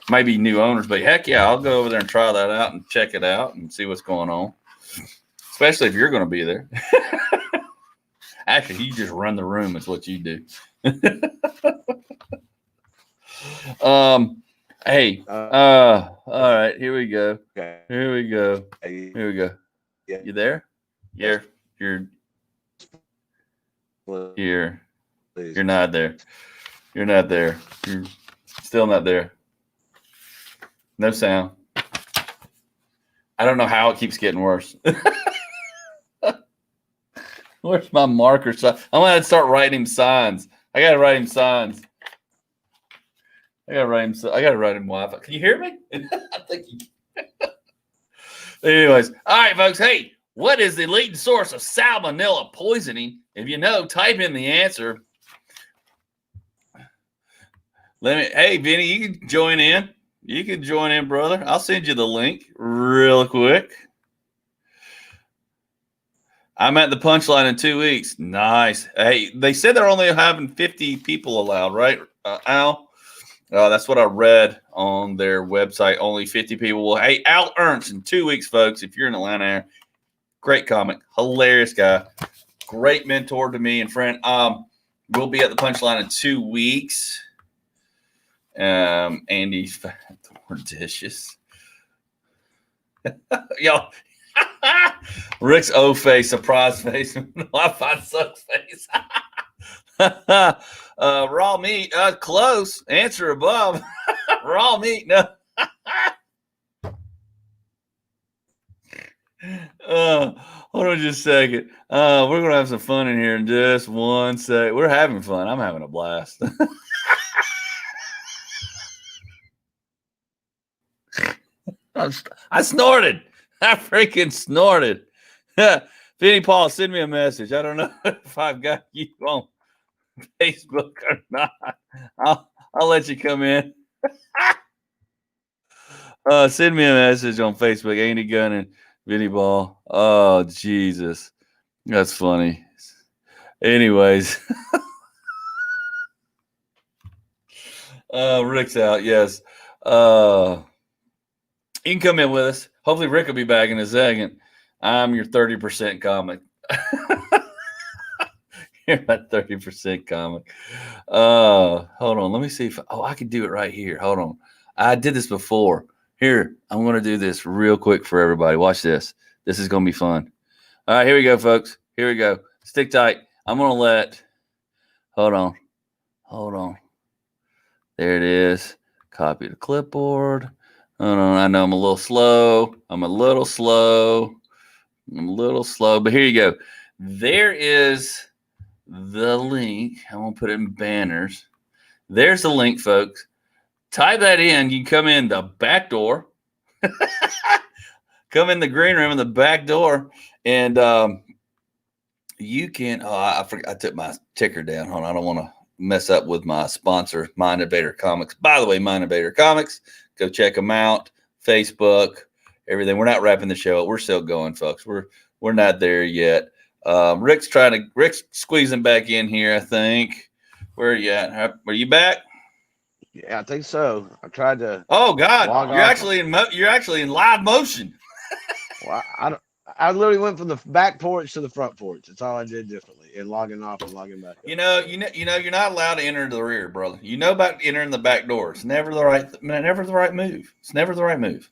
Maybe new owners, but heck yeah, I'll go over there and try that out and check it out and see what's going on. Especially if you're going to be there. Actually, you just run the room. Is what you do. Hey. All right. Here we go. Here we go. Here we go. You there? Yeah. You're here. You're not there. You're not there. You're still not there. No sound. I don't know how it keeps getting worse. Where's my marker? I'm going to start writing him signs. I got to write him signs. I got to write him Wi-Fi. Can you hear me? I think you can. Anyways. All right, folks. Hey, what is the leading source of salmonella poisoning? If you know, type in the answer. Hey, Vinny, you can join in. You can join in, brother. I'll send you the link real quick. I'm at the punchline in 2 weeks. Nice. Hey, they said they're only having 50 people allowed, right, Al? That's what I read on their website. Only 50 people will. Hey, Al Ernst in 2 weeks, folks. If you're in Atlanta, great comic, hilarious guy, great mentor to me and friend. We'll be at the punchline in 2 weeks. Andy's dishes. Y'all. Rick's O face, surprise face, Wi-Fi sucks face. Raw meat, close. Answer above. Raw meat, no. Hold on just a second. We're gonna have some fun in here in just 1 sec. We're having fun. I'm having a blast. I snorted. I freaking snorted. Vinny Paul, send me a message. I don't know if I've got you on Facebook or not. I'll let you come in. Send me a message on Facebook. Andy Gunnin, Vinny Ball. Oh, Jesus. That's funny. Anyways. Rick's out, yes. You can come in with us. Hopefully Rick will be back in a second. I'm your 30% comic. You're my 30% comic. Hold on. Let me see if I can do it right here. Hold on. I did this before. Here, I'm going to do this real quick for everybody. Watch this. This is going to be fun. All right, here we go, folks. Here we go. Stick tight. I'm going to hold on. There it is. Copy the clipboard. Hold on. I know I'm a little slow, but here you go. There is the link. I'm going to put it in banners. There's the link, folks. Type that in. You can come in the back door. Come in the green room in the back door. And you can, I forgot, I took my ticker down. Hold on. I don't want to mess up with my sponsor, Mind Invader Comics. By the way, Mind Invader Comics, go check them out. Facebook, everything. We're not wrapping the show up. We're still going, folks. We're not there yet. Rick's squeezing back in here, I think. Where are you at? Are you back? Yeah, I think so. I tried to. Oh God, you're actually in live motion. Well, I literally went from the back porch to the front porch. That's all I did differently, and logging off and logging back up. You know, you're not allowed to enter the rear, brother. You know about entering the back door. It's never the right move. It's never the right move.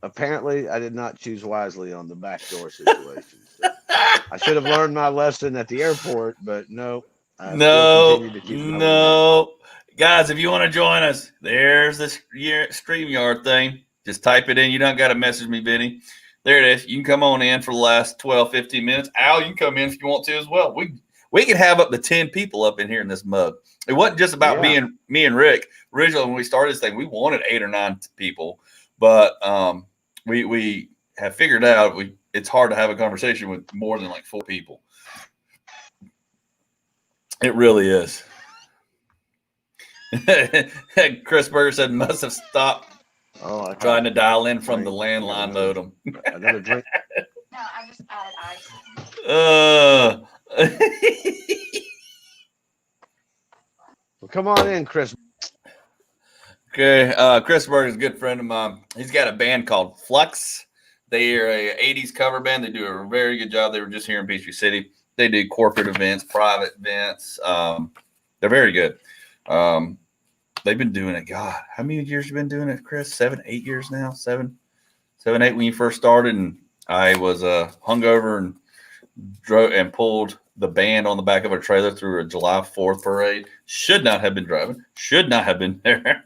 Apparently, I did not choose wisely on the back door situation. So I should have learned my lesson at the airport, but no. No. Guys, if you want to join us, there's this StreamYard thing. Just type it in. You don't got to message me, Vinny. There it is. You can come on in for the last 12, 15 minutes. Al, you can come in if you want to as well. We can have up to 10 people up in here in this mug. It wasn't just about me and Rick. Originally, when we started this thing, we wanted 8 or 9 people. But we have figured out it's hard to have a conversation with more than like 4 people. It really is. Chris Berger said must have stopped trying to dial in from the landline modem. Another drink. No, I just added ice. Well, come on in, Chris. Okay. Chris Berg is a good friend of mine. He's got a band called Flux. They are a 80s cover band. They do a very good job. They were just here in Peachtree City. They do corporate events, private events. They're very good. They've been doing it. God, how many years you been doing it, Chris? 7, 8 years now? 7, 8 when you first started. And I was hungover and drove and pulled the band on the back of a trailer through a July 4th parade. Should not have been driving. Should not have been there.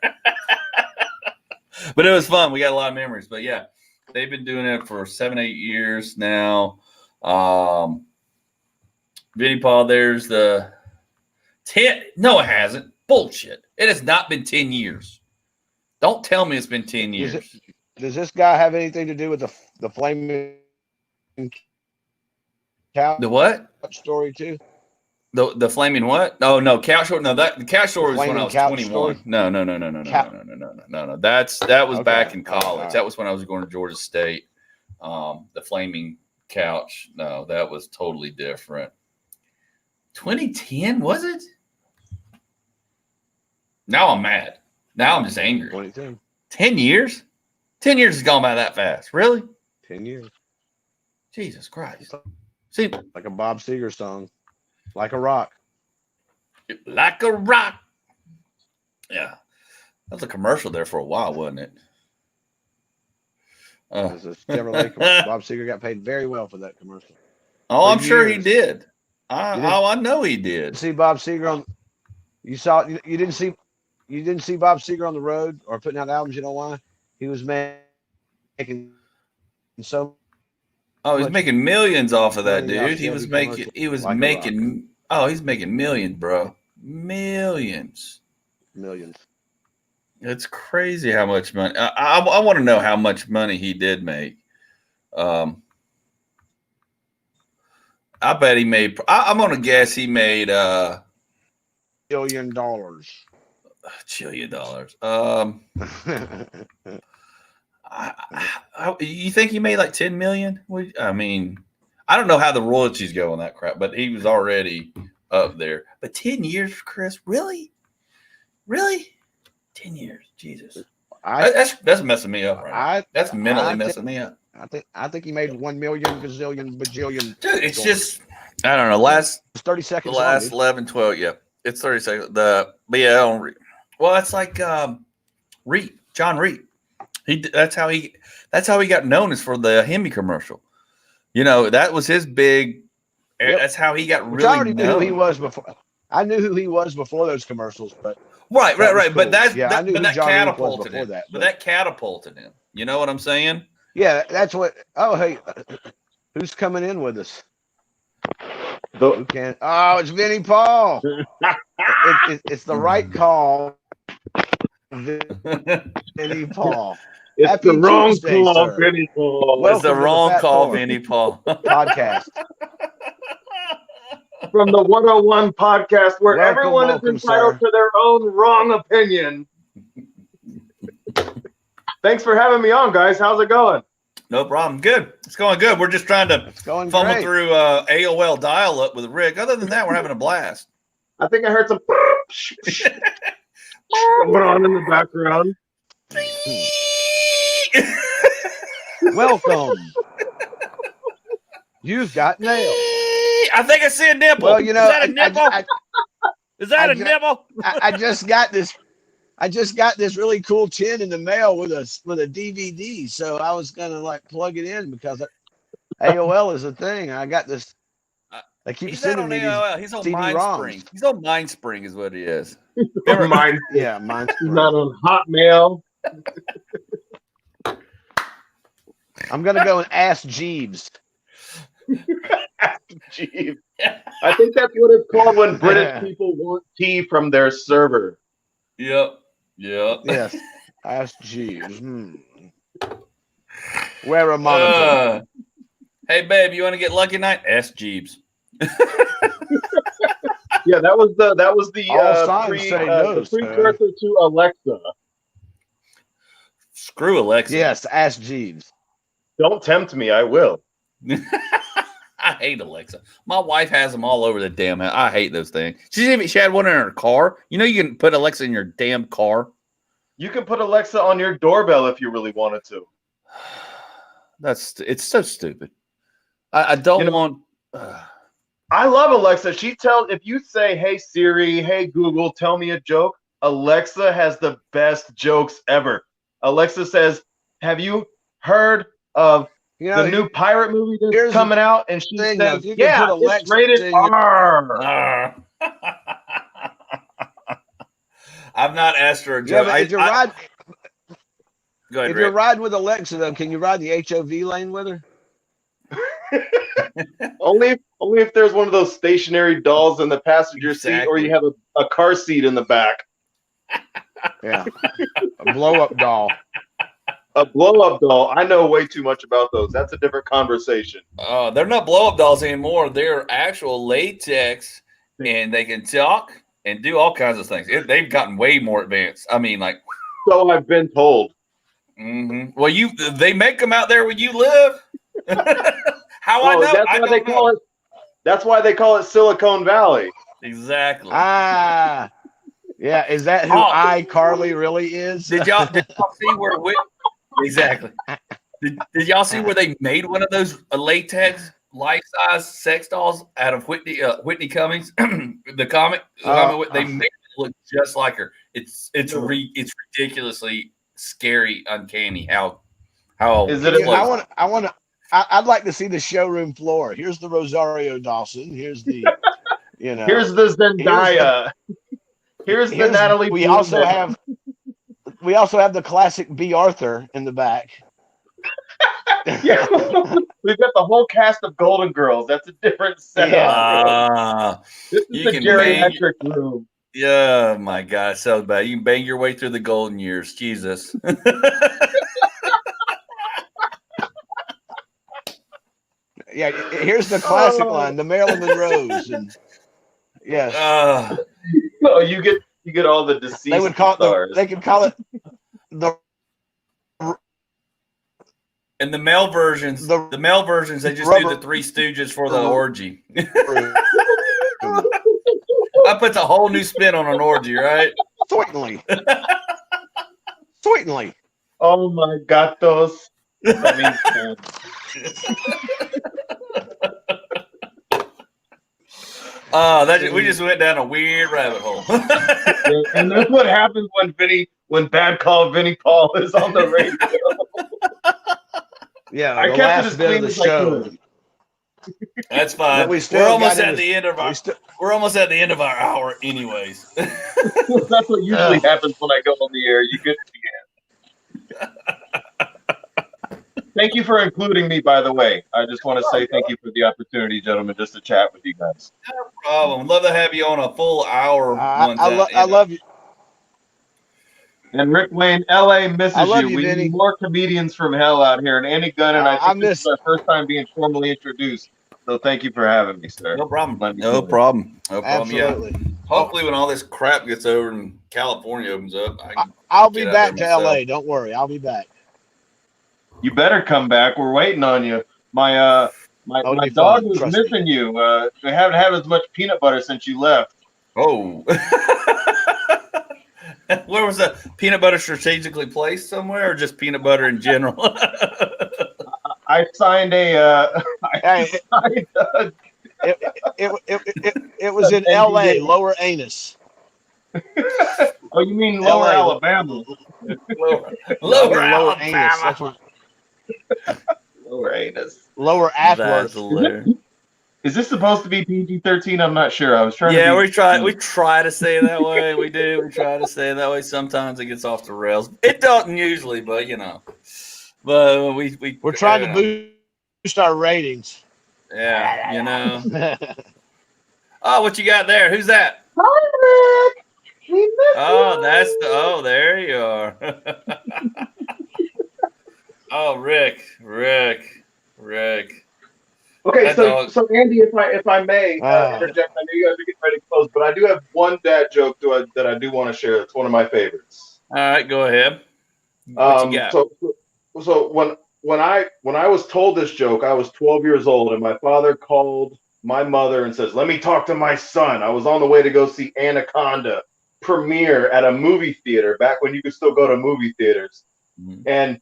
But it was fun. We got a lot of memories. But yeah, they've been doing it for 7, 8 years now. Vinnie Paul, there's the 10. No, it hasn't. Bullshit. It has not been 10 years. Don't tell me it's been 10 years. Does this guy have anything to do with the flaming couch? The what? Story too? The flaming what? Oh no, couch story. No, the couch story was when I was 21. Story? No. That was back in college. Right. That was when I was going to Georgia State. The flaming couch. No, that was totally different. 2010 was it? Now I'm mad. Now I'm just angry. 2010. 10 years? 10 years has gone by that fast. Really? 10 years. Jesus Christ. See, like a Bob Seger song. Like a rock. Like a rock. Yeah. That was a commercial there for a while, wasn't it? It was a Chevrolet commercial. Bob Seger got paid very well for that commercial. Oh, I'm sure he did. I know he did. See Bob Seger on. You didn't see Bob Seger on the road or putting out albums. You know why? He was making so. Oh, he's making millions off of that, dude. He's making millions, bro. Millions. It's crazy how much money. I want to know how much money he did make. I bet he made. I'm gonna guess he made $1 billion. $1 billion. You think he made like 10 million? I mean, I don't know how the royalties go on that crap, but he was already up there. But 10 years, Chris, really? 10 years, Jesus. That's messing me up. Right? That's mentally messing me up. I think he made 1 million gazillion bajillion. Dude, it's just I don't know. Last 30 seconds. The last 11, 12. Yeah, it's 30 seconds. But yeah, I don't read. Well, that's like Reed, John Reed. That's how he got known, is for the Hemi commercial. You know, that was his big. Yep. That's how he got really. I already knew who he was before. I knew who he was before those commercials, but right. Cool. But that catapulted him. That catapulted him. You know what I'm saying? Yeah, that's what. Oh, hey, who's coming in with us? Who can? Oh, it's Vinnie Paul. It's the right call. Vinnie Paul. It's Happy the wrong Tuesday, call, sir. Vinnie Paul. It's the wrong call, Vinnie Paul. Podcast. From the 101 podcast, where everyone is entitled to their own wrong opinion. Thanks for having me on, guys. How's it going? No problem. Good. It's going good. We're just trying to fumble through AOL dial-up with Rick. Other than that, we're having a blast. I think I heard some going on in the background. Welcome. You've got mail. I think I see a nipple. Well, you know, is that a nipple? Is that a nipple? I just got this. I just got this really cool tin in the mail with a DVD. So I was gonna like plug it in because AOL is a thing. I got this. They keep sending me AOL. He's on MindSpring. He's on MindSpring, is what he is. MindSpring. Yeah, MindSpring. He's not on Hotmail. I'm gonna go and ask Jeeves. Jeeves. I think that's what it's called when British people want tea from their server. Yep. Yes. Ask Jeeves. Wear a monitor. Hey, babe, you want to get lucky tonight? Ask Jeeves. Yeah, that was the precursor to Alexa. Screw Alexa. Yes, ask Jeeves. Don't tempt me, I will. I hate Alexa. My wife has them all over the damn house. I hate those things. She had one in her car. You know, you can put Alexa in your damn car. You can put Alexa on your doorbell if you really wanted to. It's so stupid. I don't want. I love Alexa. She tells if you say, "Hey Siri, hey Google, tell me a joke." Alexa has the best jokes ever. Alexa says, "Have you heard of the new pirate movie that's coming out?" And she says, "Yeah, it's rated R." I've not asked her a joke. Yeah, but go ahead, if Rick. you're riding with Alexa, though, can you ride the HOV lane with her? only if there's one of those stationary dolls in the passenger seat, or you have a car seat in the back. Yeah, a blow-up doll. A blow-up doll. I know way too much about those. That's a different conversation. They're not blow-up dolls anymore. They're actual latex, and they can talk and do all kinds of things. They've gotten way more advanced. I mean, like. So I've been told. Mm-hmm. Well, they make them out there where you live. How I know? That's why they call it. That's why they call it Silicon Valley. Exactly. Yeah. Is that who iCarly really is? Did y'all see where? Exactly. Did y'all see where they made one of those latex life-size sex dolls out of Whitney Cummings, the comic? They made it look just like her. It's ridiculously scary, uncanny. How is it? I'd like to see the showroom floor. Here's the Rosario Dawson. Here's the, Here's the Zendaya. Here's the Natalie. We also have the classic B. Arthur in the back. Yeah, we've got the whole cast of Golden Girls. That's a different setup. This is the geriatric room. Yeah, my God, so bad. You can bang your way through the golden years. Jesus. Yeah, here's the classic line, the Marilyn Monroes, and yes. You get all the deceased. They would call stars. They could call it the. And the male versions, they just do the Three Stooges for the orgy. That puts a whole new spin on an orgy, right? Certainly. Oh my gatos. We just went down a weird rabbit hole. And that's what happens when Bad Call Vinnie Paul is on the radio. Yeah, I kept it as clean as I could. That's fine. We're almost at the end of our hour, anyways. That's what usually happens when I go on the air. You get to the end. Thank you for including me, by the way. I just want to say thank you for the opportunity, gentlemen, just to chat with you guys. No problem. Love to have you on a full hour. I love you. And Rick Wayne, LA misses you. We need more comedians from hell out here. And Andy Gunnin, I think this is our first time being formally introduced. So thank you for having me, sir. No problem. No problem. Absolutely. Yeah. Hopefully, when all this crap gets over and California opens up, I'll be back to LA. Don't worry, I'll be back. You better come back. We're waiting on you. My dog was missing you. We haven't had as much peanut butter since you left. Oh. Where was the peanut butter strategically placed somewhere, or just peanut butter in general? I signed it was in LA, Lower Anus. Oh, you mean Lower Alabama? Lower Alabama. Anus. That's what. Lower Anus. Lower Atlas. Is this supposed to be PG-13? I'm not sure. I was trying. Yeah, we try to say it that way. We do. We try to say it that way. Sometimes it gets off the rails. It doesn't usually, but But we're trying to boost our ratings. Yeah, Oh, what you got there? Who's that? Hi, Rick. There you are. Oh, Rick. Okay, so Andy, if I may interject, I know you guys are getting ready to close, but I do have one dad joke that I do want to share. It's one of my favorites. All right, go ahead. What you got? So when I was told this joke, I was 12 years old, and my father called my mother and says, "Let me talk to my son." I was on the way to go see Anaconda premiere at a movie theater back when you could still go to movie theaters. Mm-hmm. And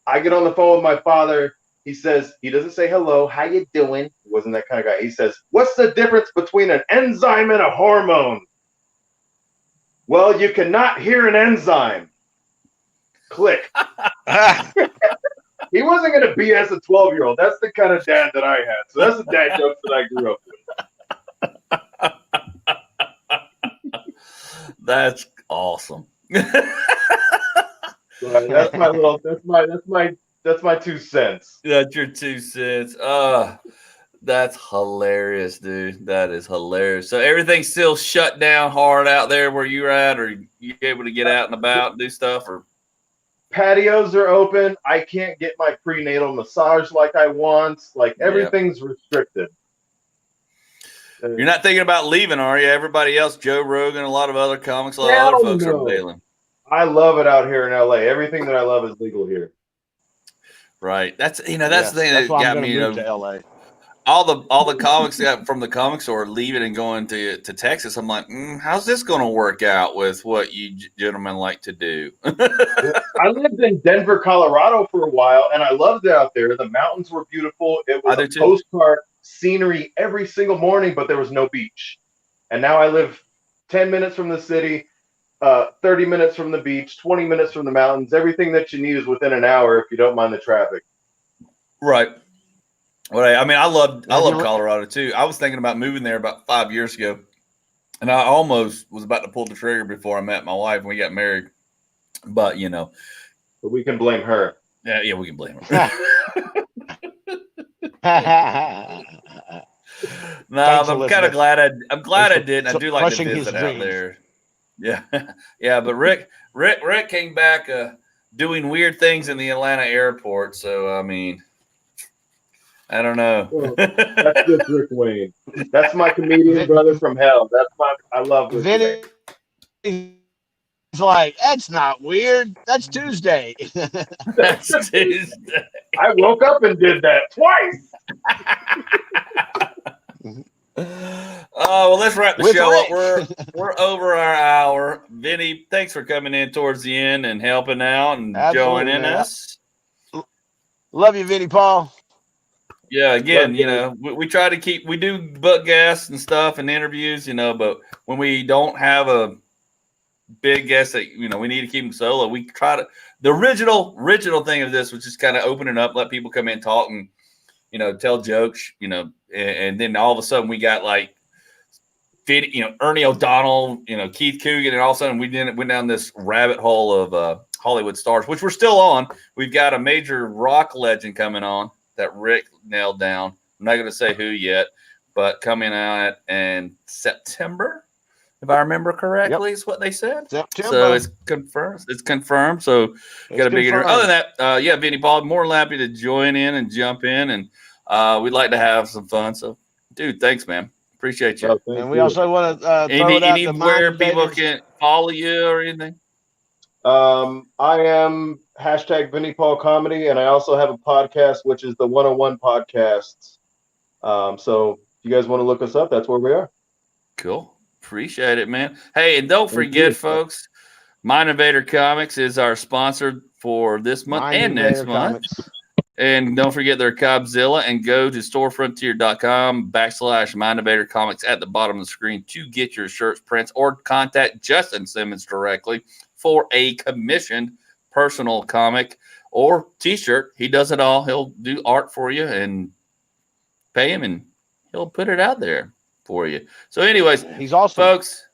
I get on the phone with my father. He says, he doesn't say hello, how you doing? He wasn't that kind of guy. He says, what's the difference between an enzyme and a hormone? Well, you cannot hear an enzyme. Click. He wasn't going to BS a 12-year-old. That's the kind of dad that I had. So that's the dad jokes that I grew up with. That's awesome. That's my little. That's my 2 cents. That's your 2 cents. That's hilarious, dude. That is hilarious. So everything's still shut down hard out there where you're at, or you able to get out and about and do stuff, or patios are open. I can't get my prenatal massage like I want. Like everything's restricted. You're not thinking about leaving, are you? Everybody else, Joe Rogan, a lot of other comics, a lot of other folks are bailing. I love it out here in LA. Everything that I love is legal here. Right. That's the thing that got me to LA. All the comics from the comic store leaving and going to Texas. I'm like, how's this going to work out with what you gentlemen like to do? I lived in Denver, Colorado for a while, and I loved it out there. The mountains were beautiful. It was a postcard scenery every single morning, but there was no beach. And now I live 10 minutes from the city, 30 minutes from the beach, 20 minutes from the mountains. Everything that you need is within an hour if you don't mind the traffic. Right. Well, I mean, I love Colorado too. I was thinking about moving there about 5 years ago, and I almost was about to pull the trigger before I met my wife and we got married. But but we can blame her. Yeah, we can blame her. No, I'm kind of glad I did. I do like to visit out there. Yeah, yeah. But Rick came back doing weird things in the Atlanta airport. So I mean, I don't know. Well, that's just Rick Wayne. That's my comedian brother from hell. I love Rick Wayne. He's like, that's not weird. That's Tuesday. That's Tuesday. I woke up and did that twice. Oh, well, let's wrap the show up. We're over our hour. Vinny, thanks for coming in towards the end and helping out and joining us. Love you, Vinny Paul. Yeah, again, we try to we do book guests and stuff and interviews, but when we don't have a big guest that, we need to keep them solo, we try to, the original thing of this was just kind of open it up, let people come in, talk, and, tell jokes, and then all of a sudden we got like, Ernie O'Donnell, Keith Coogan, and all of a sudden we went down this rabbit hole of Hollywood stars, which we're still on. We've got a major rock legend coming on that Rick nailed down. I'm not going to say who yet, but coming out in September, if I remember correctly, is what they said. September. So it's confirmed. So got a big interview. Other than that, Vinny Paul, more than happy to join in and jump in, and we'd like to have some fun. So, dude, thanks, man. Appreciate you. And we also want to throw anywhere people can follow you or anything. I am # Vinny Paul Comedy, and I also have a podcast, which is the 101 Podcast. So if you guys want to look us up, that's where we are. Cool. Appreciate it, man. Hey, and don't forget, folks, Mind Invader Comics is our sponsor for this month and next month. And don't forget their Cobzilla, and go to storefrontier.com /Mind Invader Comics at the bottom of the screen to get your shirts, prints, or contact Justin Simmons directly for a commissioned personal comic or t-shirt. He does it all. He'll do art for you and pay him, and he'll put it out there for you. So anyways, he's awesome, folks.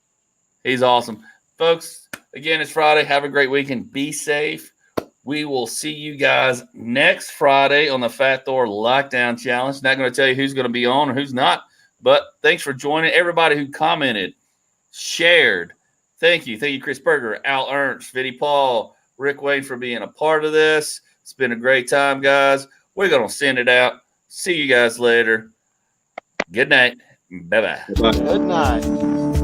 He's awesome, folks. Again, it's Friday. Have a great weekend. Be safe. We will see you guys next Friday on the Fat Thor Lockdown Challenge. Not going to tell you who's going to be on or who's not, but thanks for joining. Everybody who commented, shared. Thank you. Thank you, Chris Berger, Al Ernst, Vinny Paul, Rick Wayne, for being a part of this. It's been a great time, guys. We're going to send it out. See you guys later. Good night. Bye-bye. Good night.